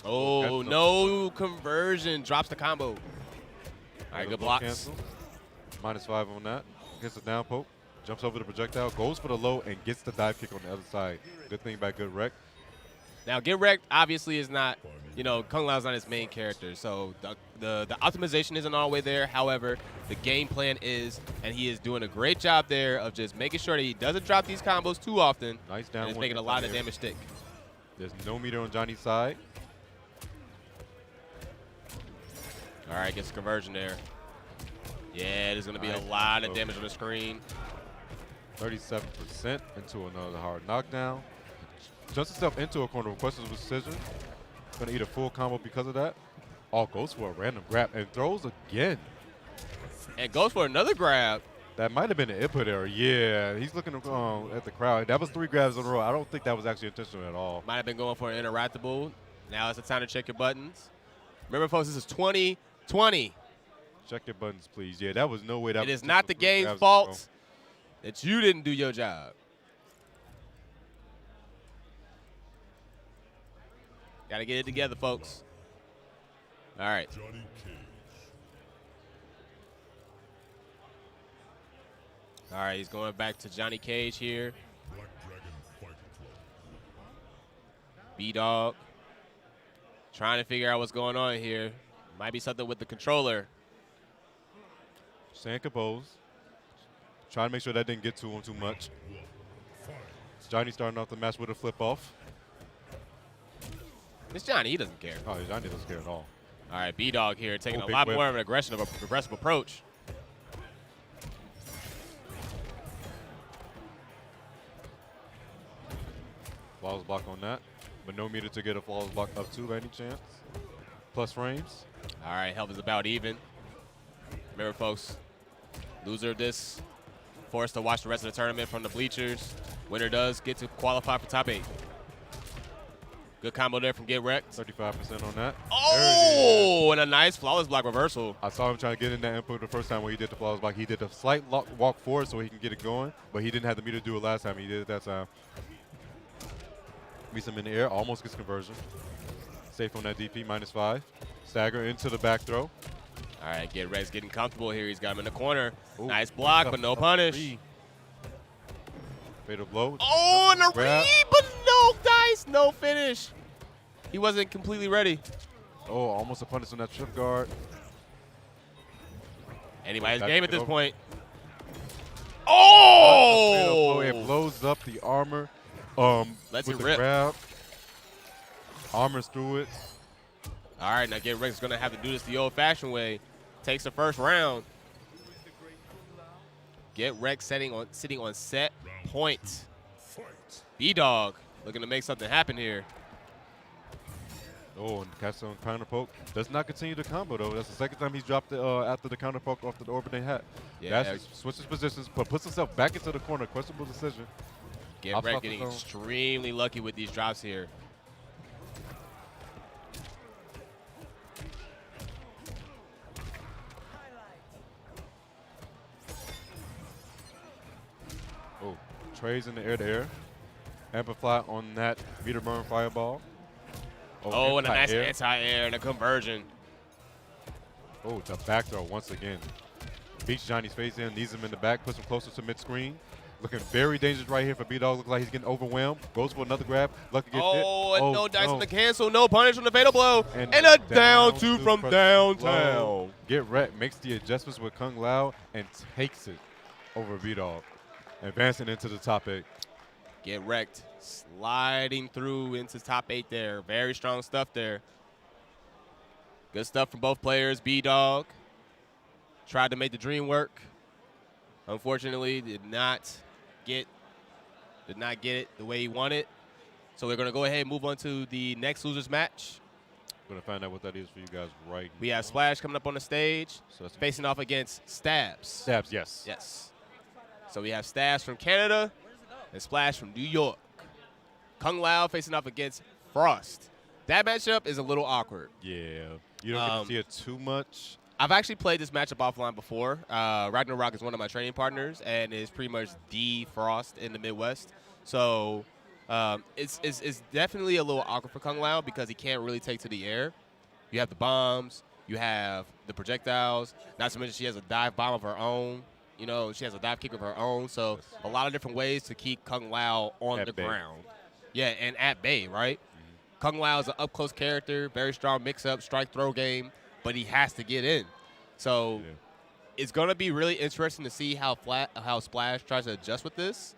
Oh, no conversion. Drops the combo. All right, good blocks. Cancel. -5 on that. Gets a down poke. Jumps over the projectile. Goes for the low and gets the dive kick on the other side. Good thing by good Rekt. Now, get Rekt obviously is not, Kung Lao's not his main character. So the optimization isn't all the way there. However, the game plan is, and he is doing a great job there of just making sure that he doesn't drop these combos too often. Nice down. And it's making a lot of damage stick. There's no meter on Johnny's side. All right, gets a conversion there. Yeah, there's going to be a lot of damage on the screen. 37% into another hard knockdown. Jumps himself into a corner, requests a precision. Gonna eat a full combo because of that. Oh, goes for a random grab and throws again. And goes for another grab. That might have been an input error. Yeah, he's looking at the crowd. That was 3 grabs in a row. I don't think that was actually intentional at all. Might have been going for an interactable. Now it's the time to check your buttons. Remember, folks, this is 2020. Check your buttons, please. Yeah, that was no way. That It was is not the 3 game's grabs in a fault row. that you didn't do your job. Got to get it together, folks. All right. Johnny Cage. All right, he's going back to Johnny Cage here. Black Dragon Fighter Club. B-Dog. Trying to figure out what's going on here. Might be something with the controller. Staying composed. Trying to make sure that didn't get to him too much. Fight. Johnny starting off the match with a flip off. It's Johnny. He doesn't care. Oh, Johnny doesn't care at all. All right, B-Dog here taking Oh, a big lot whip. more of an aggressive approach. Flawless block on that. But no meter to get a flawless block up to by any chance. Plus frames. All right, health is about even. Remember, folks, loser of this forced to watch the rest of the tournament from the bleachers. Winner does get to qualify for top 8. Good combo there from Get Rekt. 35% on that. Oh, and a nice flawless block reversal. I saw him trying to get in that input the first time when he did the flawless block. He did a slight walk forward so he can get it going, but he didn't have the meter to do it last time. He did it that time. Meets him in the air, almost gets conversion. Safe on that DP, -5. Stagger into the back throw. All right, Get Rekt's getting comfortable here. He's got him in the corner. Ooh, Nice block, but no punish. Fatal blow. Oh, and a Grab. read, but no dice, no finish. He wasn't completely ready. Oh, almost a punish on that trip guard. Anybody's Back game to at this over. point. Fatal Oh! blow. It blows up the armor. Lets with it the rip. grab. Armors through it. All right, now Get Rekt's going to have to do this the old-fashioned way. Takes the first round. Get Rekt sitting on set point. Fight. B-Dog looking to make something happen here. Oh, and catch on counter poke. Does not continue the combo though. That's the second time he's dropped it after the counter poke off the orbiting hat. Yeah. Dash switches positions, but puts himself back into the corner. Questionable decision. Get Off Rekt the getting zone. extremely lucky with these drops here. Oh, trays in the air to air. Amplify on that meter burn fireball. Oh, and a nice anti-air. anti-air and a conversion. Oh, the back throw once again. Beats Johnny's face in, leaves him in the back, puts him closer to mid-screen. Looking very dangerous right here for B-Dog. Looks like he's getting overwhelmed. Goes for another grab. Lucky gets hit. Oh, and no dice no. on the cancel. No punish on the fatal blow. And And a down two two from from downtown. low. Get Rekt makes the adjustments with Kung Lao and takes it over B-Dog. Advancing into the top 8. Get Rekt sliding through into top 8 there. Very strong stuff there. Good stuff from both players. B-Dog tried to make the dream work. Unfortunately, did not get it the way he wanted. So we're going to go ahead and move on to the next losers match. We're going to find out what that is for you guys right We now. have Splash coming up on the stage, So that's facing off against Stabs. Stabs, yes. Yes. So we have Stabs from Canada and Splash from New York. Kung Lao facing off against Frost. That matchup is a little awkward. Yeah. You don't get to see it too much. I've actually played this matchup offline before. Ragnarok is one of my training partners and is pretty much the Frost in the Midwest. So it's definitely a little awkward for Kung Lao because he can't really take to the air. You have the bombs. You have the projectiles. Not to mention she has a dive bomb of her own. You know, she has a dive kick of her own. So a lot of different ways to keep Kung Lao on At the bay. ground. Yeah, and at bay, right? Kung Lao is an up-close character, very strong mix-up, strike-throw game, but he has to get in. So it's going to be really interesting to see how Splash tries to adjust with this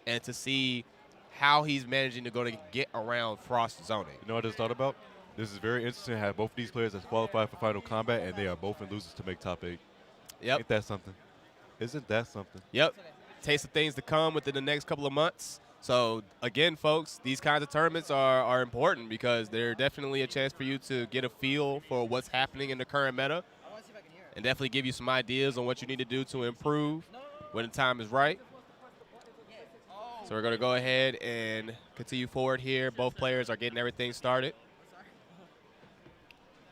and to see how he's managing to get around Frost zoning. You know what I just thought about? This is very interesting to have both of these players that's qualified for Final Combat, and they are both in losers to make top 8. Yep. Ain't that something? Isn't that something? Yep. Taste of things to come within the next couple of months. So, again, folks, these kinds of tournaments are important because they're definitely a chance for you to get a feel for what's happening in the current meta and definitely give you some ideas on what you need to do to improve when the time is right. So we're going to go ahead and continue forward here. Both players are getting everything started.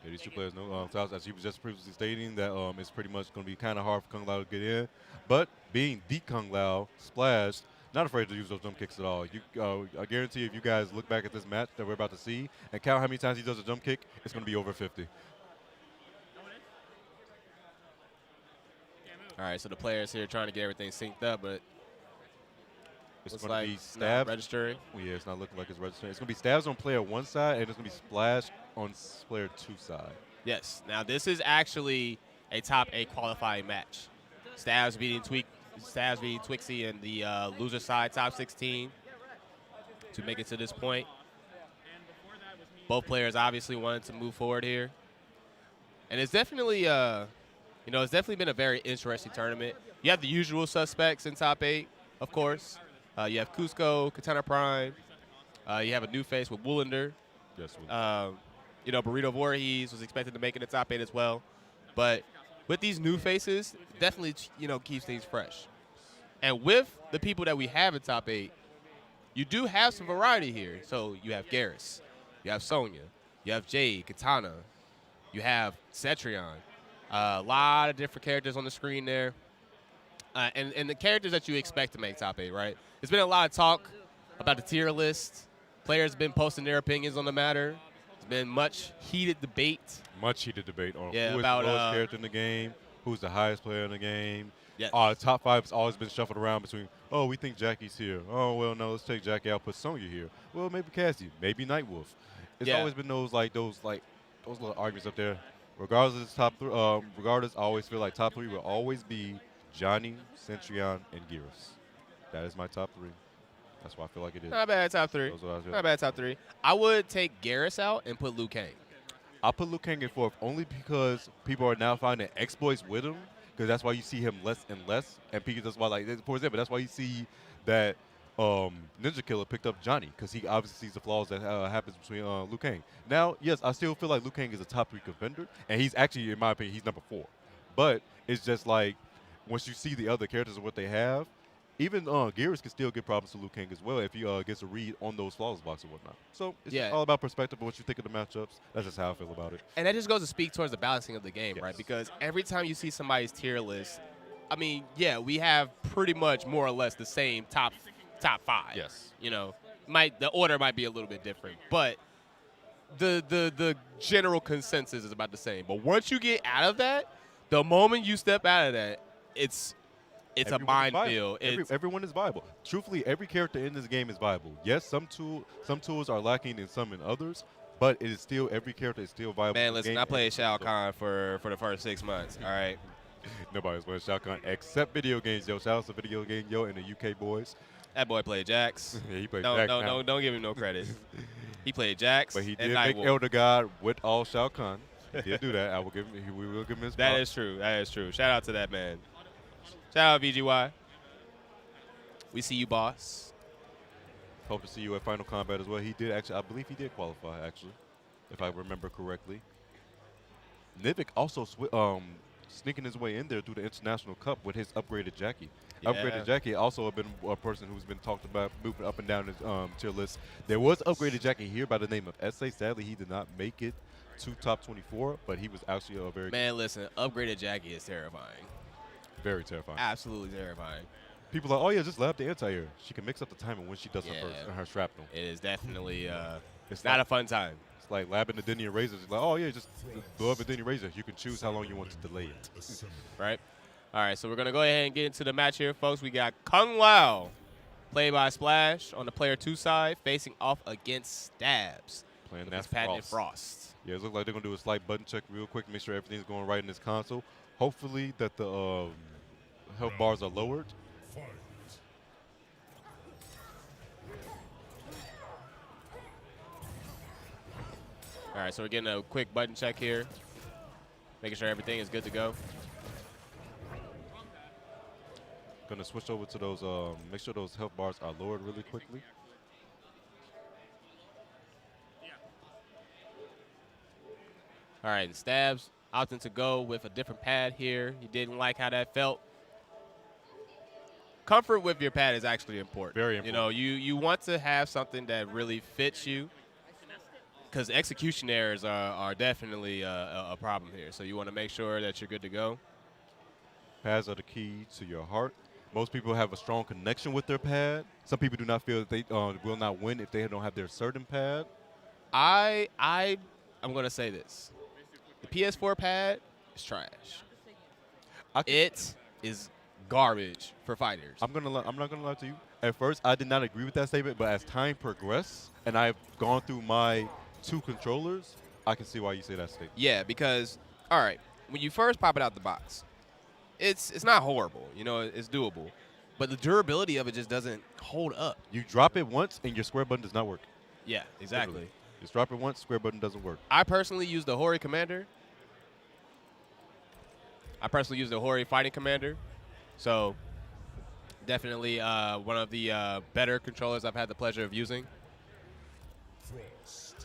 Yeah, these two players know, as you was just previously stating, that it's pretty much going to be kind of hard for Kung Lao to get in. But being the Kung Lao, Splash, not afraid to use those jump kicks at all. I guarantee if you guys look back at this match that we're about to see and count how many times he does a jump kick, it's going to be over 50. All right, so the players here trying to get everything synced up, but It's looks going like to be not stabs. registering. Well, yeah, it's not looking like it's registering. It's going to be stabs on player 1 side, and it's going to be Splash on player 2 side. Yes. Now this is actually a top 8 qualifying match. Stabs beating Twixie and the loser side top 16 to make it to this point. Both players obviously wanted to move forward here, and it's definitely it's definitely been a very interesting tournament. You have the usual suspects in top 8, of course. You have Cusco, Katana Prime. You have a new face with Woolender. Yes. Burrito Voorhees was expected to make it in the top 8 as well. But with these new faces, definitely, keeps things fresh. And with the people that we have in top 8, you do have some variety here. So you have Garrus, you have Sonya, you have Jade, Katana, you have Cetrion. A lot of different characters on the screen there. And the characters that you expect to make top 8, right? There's been a lot of talk about the tier list. Players have been posting their opinions on the matter. There's been much heated debate. Much heated debate on who is about, the lowest character in the game, who's the highest player in the game. Yes. Top 5 has always been shuffled around between, oh, we think Jackie's here. Oh, well, no, let's take Jackie out, put Sonya here. Well, maybe Cassie, maybe Nightwolf. It's always been those little arguments up there. Regardless of the top 3, I always feel like top 3 will always be Johnny, Centurion, and Garrus. That is my top 3. That's why I feel like it is. Not bad top 3. Not bad top 3. I would take Garrus out and put Liu Kang. I'll put Liu Kang in 4th only because people are now finding exploits with him, because that's why you see him less and less. And because that's why, for example, that's why you see that Ninja Killer picked up Johnny, because he obviously sees the flaws that happens between Liu Kang. Now, yes, I still feel like Liu Kang is a top 3 contender, and he's actually, in my opinion, he's number 4. But it's just like, once you see the other characters and what they have, even Garrus can still give problems to Liu Kang as well if he gets a read on those flawless blocks and whatnot. So it's just all about perspective and what you think of the matchups. That's just how I feel about it. And that just goes to speak towards the balancing of the game, right? Because every time you see somebody's tier list, I mean, yeah, we have pretty much more or less the same top 5. Yes. The order might be a little bit different, but the general consensus is about the same. But once you get out of that, the moment you step out of that, it's a minefield. Everyone is viable. Truthfully, every character in this game is viable. Yes, some tools are lacking in some in others, but it is still, every character is still viable. Man, listen, I played Shao Kahn for the first 6 months. All right. Nobody's playing Shao Kahn except video games, yo. Shout out to Video Game Yo and the UK boys. That boy played Jax. Yeah, he played Jax. Don't give him no credit. He played Jax. But he and did make Nightwolf. Elder God with all Shao Kahn. He did do that. We will give him his That props. is true. Shout out to that man. Shout out VGY. We see you, boss. Hope to see you at Final Combat as well. He did actually, I believe he did qualify actually, if I remember correctly. Nivik also sneaking his way in there through the International Cup with his upgraded Jackie. Yeah. Upgraded Jackie also been a person who's been talked about moving up and down his tier list. There was upgraded Jackie here by the name of SA. Sadly, he did not make it to top 24, but he was actually a very listen, upgraded Jackie is terrifying. Very terrifying. Absolutely terrifying. People are like, oh yeah, just lab the anti-air. She can mix up the timing when she does her shrapnel. It is definitely It's not a fun time. It's like labbing the Denny Razors. It's like, oh yeah, just blow up a Denny Razor. You can choose how long you want to delay it. Right? All right, so we're going to go ahead and get into the match here, folks. We got Kung Lao, played by Splash, on the player 2 side, facing off against Stabs. Playing that patented Frost. Yeah, it looks like they're going to do a slight button check real quick, make sure everything's going right in this console. Hopefully that the health bars are lowered. Fight. All right, so we're getting a quick button check here, making sure everything is good to go. Gonna switch over to those, make sure those health bars are lowered really quickly. All right, and Stabs opting to go with a different pad here. He didn't like how that felt. comfort with your pad is actually important. Very important. You know, you want to have something that really fits you, because execution errors are definitely a problem here. So you want to make sure that you're good to go. Pads are the key to your heart. Most people have a strong connection with their pad. Some people do not feel that they will not win if they don't have their certain pad. I'm going to say this. The PS4 pad is trash. It is garbage for fighters. I'm not gonna lie to you. At first, I did not agree with that statement, but as time progressed and I've gone through my 2 controllers, I can see why you say that statement. Yeah, because, all right, when you first pop it out the box, it's not horrible. You know, it's doable. But the durability of it just doesn't hold up. You drop it once and your square button does not work. Yeah, exactly. Literally. Just drop it once, square button doesn't work. I personally use the Hori Commander. I personally use the Hori Fighting Commander. So definitely one of the better controllers I've had the pleasure of using.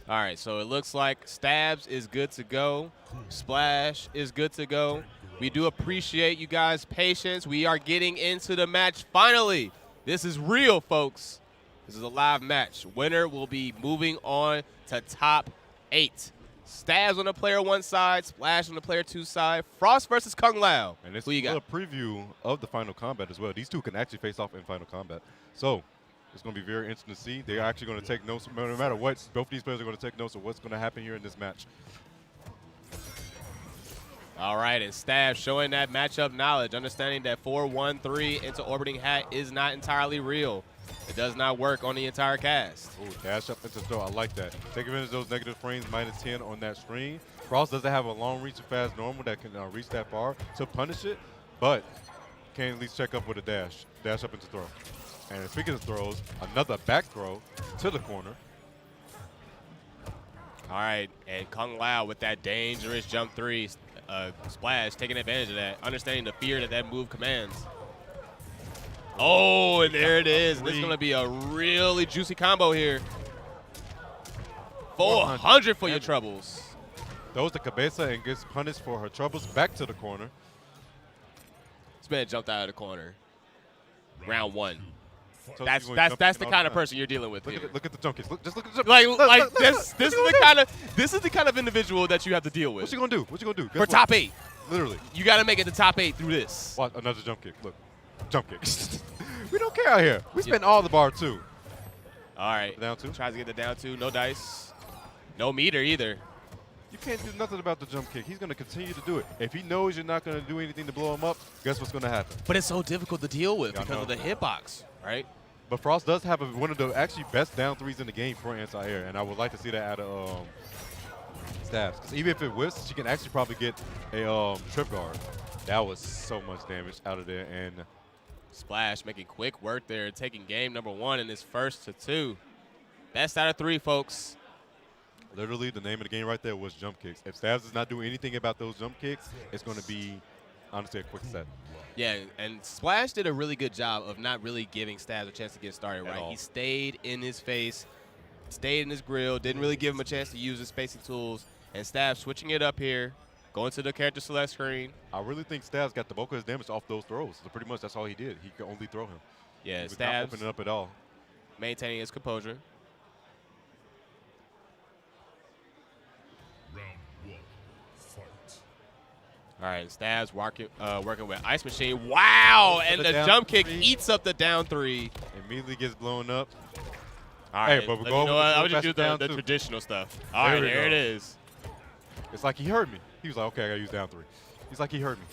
All right, so it looks like Stabs is good to go. Splash is good to go. We do appreciate you guys' patience. We are getting into the match finally. This is real, folks. This is a live match. Winner will be moving on to top 8. Stabs on the player 1 side, Splash on the player 2 side. Frost versus Kung Lao. And it's Who you got? a preview of the final combat as well. These two can actually face off in final combat. So it's going to be very interesting to see. They're actually going to take notes. No matter what, both of these players are going to take notes of what's going to happen here in this match. All right, and Stabs showing that matchup knowledge, understanding that 4-1-3 into orbiting hat is not entirely real. It does not work on the entire cast. Ooh, dash up into throw. I like that. Take advantage of those negative frames, -10 on that screen. Frost doesn't have a long reach and fast normal that can reach that far to punish it, but can at least check up with a dash. Dash up into throw. And speaking of throws, another back throw to the corner. All right, and Kung Lao with that dangerous jump 3. Splash taking advantage of that, understanding the fear that that move commands. Oh, and there it is. This is going to be a really juicy combo here. 400 for your troubles. Throws the cabeza and gets punished for her troubles back to the corner. This man jumped out of the corner. Round 1. So That's you the jump kind all of the time. person you're dealing with here. Look at the jump kicks. Just look at the jump. Like this is the kind of individual that you have to deal with. What's he gonna do? What's he gonna do? For top 8. Literally. You got to make it to top 8 through this. Watch another jump kick. Look, jump kick. We don't care out here. We spend all the bar 2. All right. Down 2. Tries to get the down 2. No dice. No meter either. You can't do nothing about the jump kick. He's gonna continue to do it. If he knows you're not gonna do anything to blow him up, guess what's gonna happen? But it's so difficult to deal with Yeah, because of the hitbox, right? But Frost does have one of the actually best down 3s in the game for anti-air, and I would like to see that out of Stabs. Because even if it whiffs, she can actually probably get a trip guard. That was so much damage out of there, and Splash making quick work there, taking game number 1 in his first to 2. Best out of 3, folks. literally the name of the game right there was jump kicks. If Stabs does not do anything about those jump kicks, it's going to be, honestly, a quick set. Yeah, and Splash did a really good job of not really giving Stabs a chance to get started, right? He stayed in his face, stayed in his grill, didn't really give him a chance to use his spacing tools, and Stabs switching it up here, going to the character select screen. I really think Stabs got the bulk of his damage off those throws. So pretty much that's all he did. He could only throw him. Yeah, he was Stabs not opening up at all. maintaining his composure. Round 1, fight. All right, Stabs working with Ice Machine. Wow, and the jump kick 3. eats up the down 3. Immediately gets blown up. All right, Hey, but we're you going know with what? the I would just do down the 2. traditional stuff. All right, we there go. it is. It's like he heard me. He was like, okay, I got to use down 3. He's like, he heard me.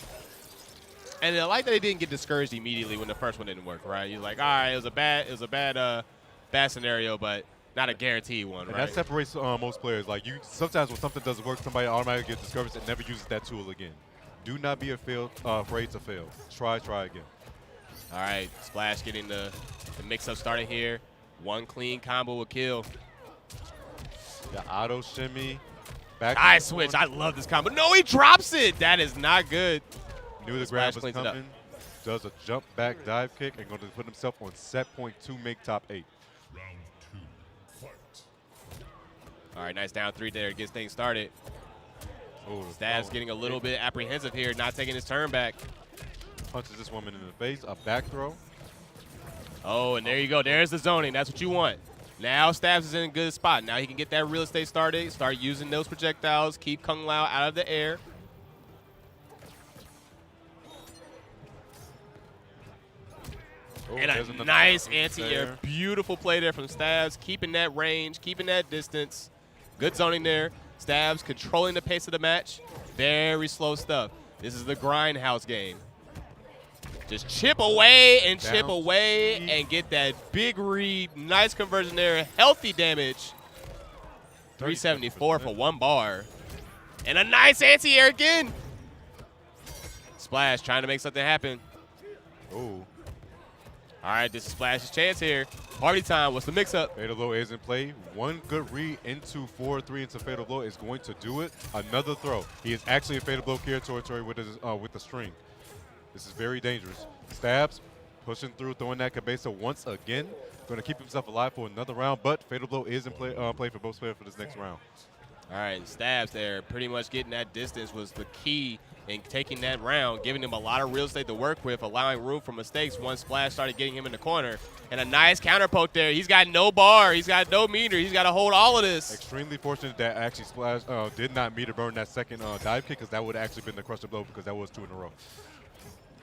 And I like that he didn't get discouraged immediately when the first one didn't work, right? He's like, all right, it was a bad scenario, but not a guaranteed one, And right? that separates most players. Like sometimes when something doesn't work, somebody automatically gets discouraged and never uses that tool again. Do not be afraid to fail. Try again. All right, Splash getting the mix-up started here. One clean combo will kill. The auto shimmy. Back Eye switch. I love this combo. No, he drops it. That is not good. Knew the Splash grab was cleans it up. coming. Does a jump back dive kick and going to put himself on set point to make top 8. Round 2, fight. All right, nice down 3 there. Gets things started. Oh, Stabs getting a little bit apprehensive here, not taking his turn back. punches this woman in the face. A back throw. Oh, and there you go. There's the zoning. That's what you want. Now Stabs is in a good spot. Now he can get that real estate started, start using those projectiles, keep Kung Lao out of the air. Oh, And a nice anti-air. Beautiful play there from Stabs, keeping that range, keeping that distance. Good zoning there. Stabs controlling the pace of the match. Very slow stuff. This is the grindhouse game. Just chip away and chip away and get that big read. Nice conversion there. Healthy damage. 374 for 1 bar. And a nice anti-air again. Splash trying to make something happen. Oh. All right, this is Splash's chance here. Party time. What's the mix-up? Fatal Blow is in play. One good read into 4-3 into Fatal Blow is going to do it. Another throw. He is actually in Fatal Blow territory with the string. This is very dangerous. Stabs, pushing through, throwing that cabeza once again. Going to keep himself alive for another round, but Fatal Blow is in play for both players for this next round. All right, Stabs there, pretty much getting that distance was the key in taking that round, giving him a lot of real estate to work with, allowing room for mistakes once Splash started getting him in the corner. And a nice counter poke there. He's got no bar. He's got no meter. He's got to hold all of this. Extremely fortunate that actually Splash did not meter burn that second dive kick, because that would have actually been the crusher blow, because that was 2 in a row.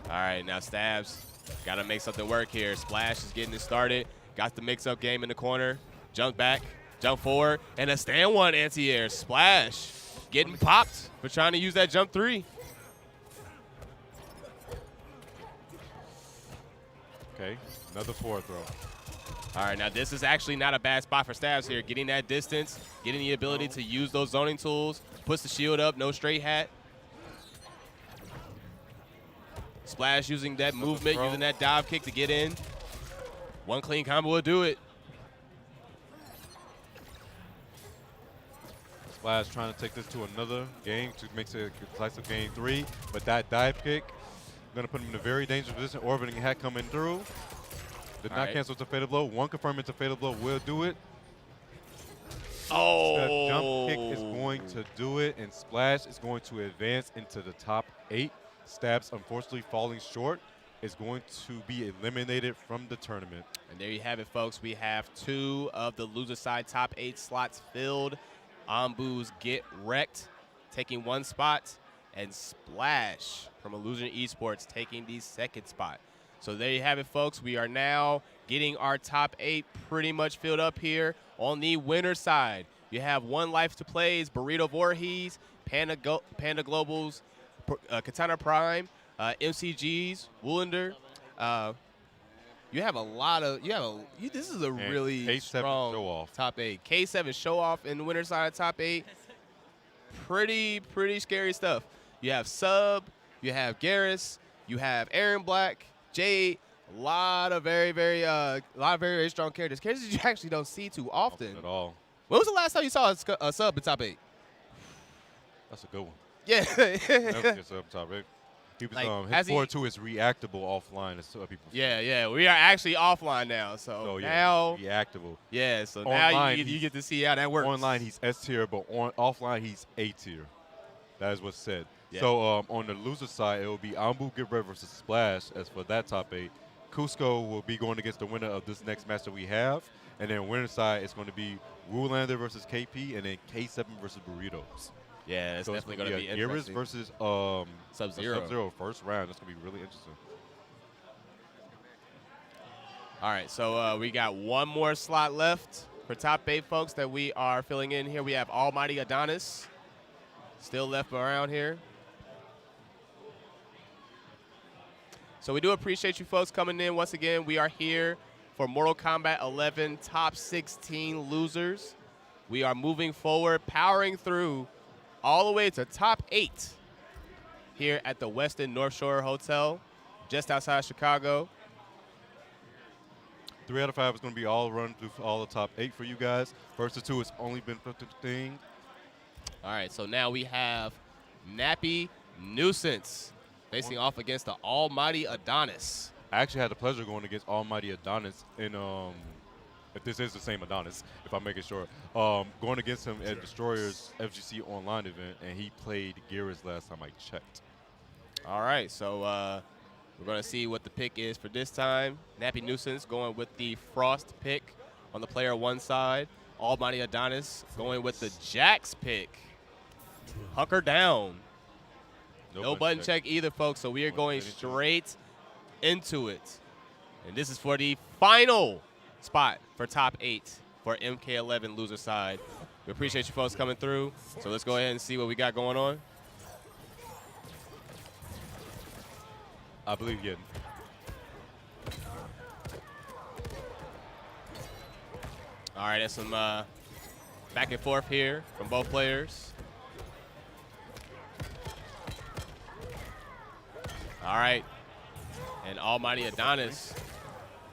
All right, now Stabs got to make something work here. Splash is getting it started. Got the mix-up game in the corner. Jump back, jump forward, and a stand one anti-air. Splash getting popped for trying to use that jump 3. Okay, another 4 throw. All right, now this is actually not a bad spot for Stabs here. Getting that distance, getting the ability to use those zoning tools. Puts the shield up, no straight hat. Splash using that movement, using that dive kick to get in. One clean combo will do it. Splash trying to take this to another game to make it a decisive game 3, but that dive kick going to put him in a very dangerous position. Orbiting hat coming through. Did not cancel to Fatal Blow. One confirm into Fatal Blow will do it. Oh. The jump kick is going to do it, and Splash is going to advance into the top 8. Stabs, unfortunately, falling short, is going to be eliminated from the tournament. And there you have it, folks. We have 2 of the loser side top 8 slots filled. Ambu's Get Wrecked taking 1 spot, and Splash from Illusion Esports taking the 2nd spot. So there you have it, folks. We are now getting our top 8 pretty much filled up here. On the winner side, you have 1 life to play. Burrito Voorhees, Panda Globals, Katana Prime, MCGs, Woolender. You have a lot of this is a really K7 strong Showoff. top 8. K7 Showoff in the winner side top 8. Pretty scary stuff. You have Sub, you have Garrus, you have Aaron Black, Jade. A lot of very strong characters. Characters you actually don't see too often. Not at all. When was the last time you saw a Sub in top 8? That's a good one. Yeah. Never gets up top 8. He was, Like, his 4-2 is reactable offline, as people say. Yeah. We are actually offline now. So now, reactable. yeah. So Online, now you get to see how that works. Online, he's S tier, but offline, he's A tier. That is what's said. Yeah. So on the loser side, it will be Ambu Get Red versus Splash. As for that top 8, Cusco will be going against the winner of this next match that we have. And then winner side is going to be Woolender versus KP, and then K7 versus Burritos. Yeah, it's So definitely going to be Garrus interesting. versus Sub-Zero. First round. That's going to be really interesting. All right, so we got 1 more slot left for top 8 folks that we are filling in here. We have Almighty Adonis still left around here. So we do appreciate you folks coming in once again. We are here for Mortal Kombat 11 top 16 losers. We are moving forward, powering through all the way to top 8 here at the Westin North Shore Hotel, just outside Chicago. 3 out of 5 is going to be all run through all the top 8 for you guys. First to 2 has only been 15. All right, so now we have Nappy Nuisance facing off against the Almighty Adonis. I actually had the pleasure going against Almighty Adonis in, if this is the same Adonis, if I'm making sure, going against him at Destroyer's FGC Online event, and he played Garrus last time I checked. All right, so We're going to see what the pick is for this time. Nappy Nuisance going with the Frost pick on the player one side. Almighty Adonis going with the Jax pick. Hunker down. No button check either, folks, so we are going straight into it. And this is for the final spot for top 8 for MK11 loser side. We appreciate you folks coming through. So let's go ahead and see what we got going on. I believe you. All right, that's some back and forth here from both players. All right, and Almighty Adonis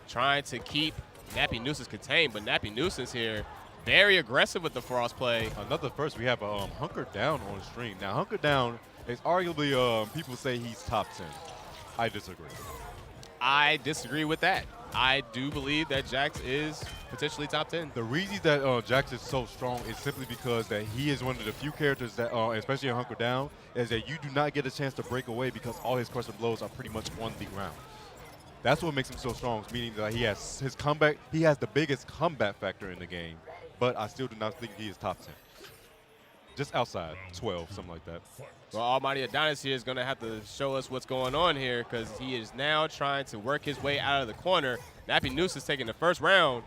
trying to keep Nappy Nuisance contained, but Nappy Nuisance here very aggressive with the Frost play. Another first, we have a Hunker Down on stream. Now, Hunker Down is arguably, people say he's top 10. I disagree. I disagree with that. I do believe that Jax is potentially top 10. The reason that Jax is so strong is simply because that he is one of the few characters that, especially in Hunker Down, is that you do not get a chance to break away because all his crushing blows are pretty much on the ground. That's what makes him so strong, meaning that he has his comeback. He has the biggest combat factor in the game, but I still do not think he is top 10. Just outside 12, something like that. Well, Almighty Adonis here is going to have to show us what's going on here because he is now trying to work his way out of the corner. Nappy Nuisance taking the first round.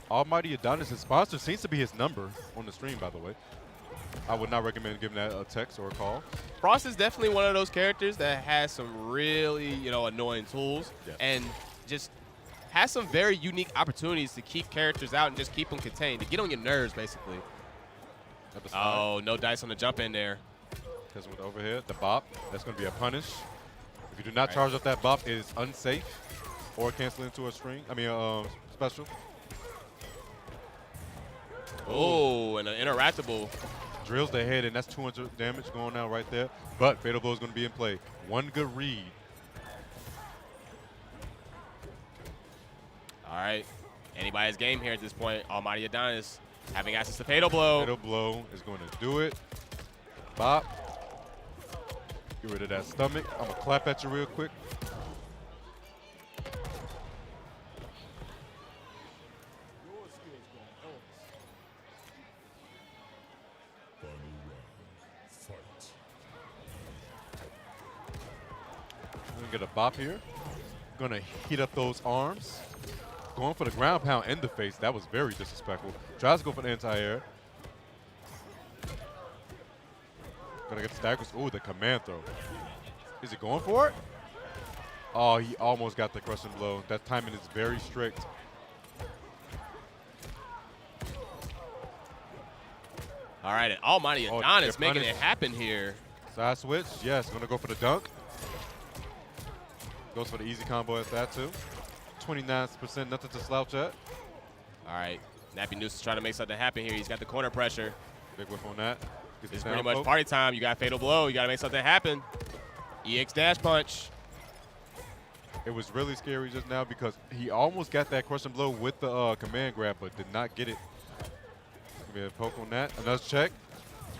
Almighty Adonis, his sponsor, seems to be his number on the stream, by the way. I would not recommend giving that a text or a call. Frost is definitely one of those characters that has some really, annoying tools and just has some very unique opportunities to keep characters out and just keep them contained, to get on your nerves, basically. Oh, no dice on the jump in there. Because with the overhead, the bop, that's going to be a punish. If you do not charge up that bop, it is unsafe or cancel into a string. Special. Oh, and an interactable. Drills the head, and that's 200 damage going out right there. But Fatal Blow is going to be in play. One good read. All right. Anybody's game here at this point. Almighty Adonis having access to Fatal Blow. Fatal Blow is going to do it. Bop. Get rid of that stomach. I'm going to clap at you real quick. Get a bop here. Gonna heat up those arms. Going for the ground pound in the face. That was very disrespectful. Tries to go for the anti-air. Gonna get the staggers. Ooh, the command throw. Is he going for it? Oh, he almost got the crushing blow. That timing is very strict. All right, and Almighty Adonis making it happen here. Side switch. Yes, gonna go for the dunk. Goes for the easy combo at that, too. 29%, nothing to slouch at. All right. Nappy Nuisance trying to make something happen here. He's got the corner pressure. Big whiff on that. It's pretty much party time. You got Fatal Blow. You got to make something happen. EX dash punch. It was really scary just now because he almost got that crushing blow with the command grab, but did not get it. Give me a poke on that. Another check.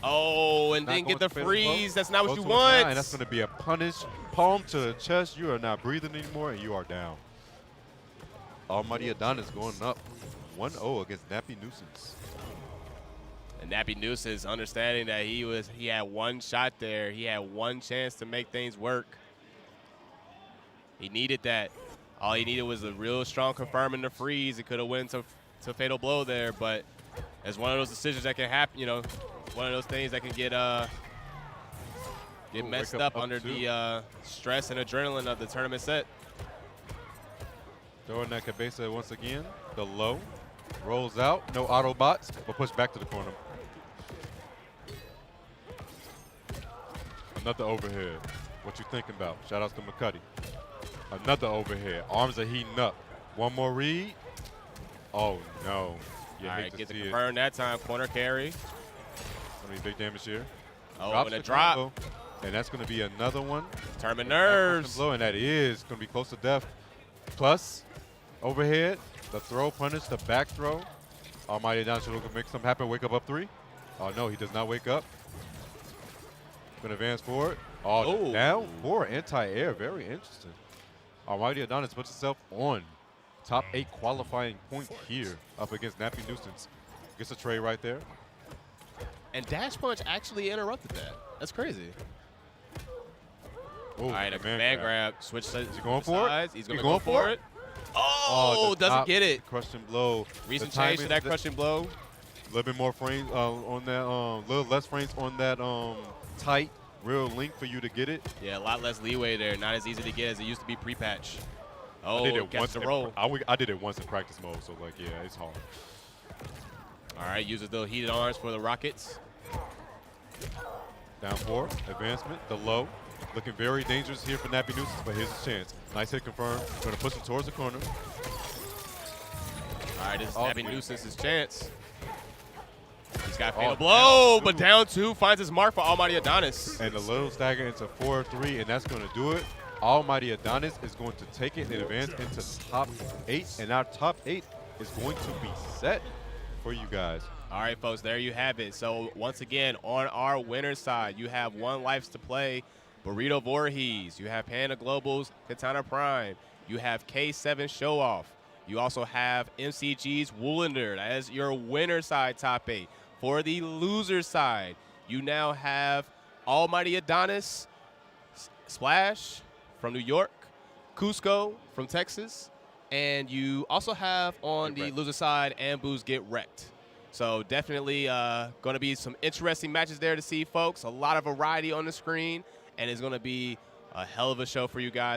Oh, and then get the freeze. That's not what you want. And that's going to be a punish. Palm to the chest. You are not breathing anymore, and you are down. Almighty Adonis going up 1-0 against Nappy Nuisance. And Nappy Nuisance understanding that he had one shot there. He had one chance to make things work. He needed that. All he needed was a real strong confirm in the freeze. He could have went to Fatal Blow there, but it's one of those decisions that can happen, one of those things that can get messed up under the stress and adrenaline of the tournament set. Throwing that cabeza once again. The low. Rolls out. No Autobots, but pushed back to the corner. Another overhead. What you thinking about? Shout outs to McCuddy. Another overhead. Arms are heating up. One more read. Oh, no. All right, get the confirm that time. Corner carry. I mean, big damage here. Oh, and a drop. Combo. And that's going to be another one. Determined nerves. Blow, and that is going to be close to death. Plus, overhead, the throw, punish, the back throw. Almighty Adonis should make something happen. Wake up 3. Oh, no, he does not wake up. Going to advance forward. Oh, down 4 anti-air. Very interesting. Almighty Adonis puts himself on top 8 qualifying point here up against Nappy Nuisance. Gets a trade right there. And Dash Punch actually interrupted that. That's crazy. Ooh, All right, a man grab. Switch sides. Is he going for it? He's going to go for it. Oh, doesn't get it. Crushing blow. Recent change to that crushing blow. A little bit more frames on that, little less frames on that tight real link for you to get it. Yeah, a lot less leeway there. Not as easy to get as it used to be pre-patch. Oh, I did it gets once the roll. I did it once in practice mode, so like, yeah, it's hard. All right, uses the heated arms for the Rockets. Down 4, advancement, the low. Looking very dangerous here for Nappy Nuisance, but here's a chance. Nice hit confirmed. Going to push him towards the corner. All right, this is Nappy Nuisance's chance. He's got fatal blow, but down 2 finds his mark for Almighty Adonis. And a little stagger into 4-3, and that's going to do it. Almighty Adonis is going to take it and advance into top 8, and our top 8 is going to be set for you guys. All right, folks, there you have it. So once again, on our winner's side, you have 1 life to play. Burrito Voorhees. You have Panda Global's Katana Prime. You have K7 Showoff. You also have MCG's Woolender. That is your winner side top 8. For the loser side, you now have Almighty Adonis, Splash from New York, Cusco from Texas, and you also have on the loser side, Ambu's Get Wrecked. So definitely going to be some interesting matches there to see, folks. A lot of variety on the screen, and it's going to be a hell of a show for you guys.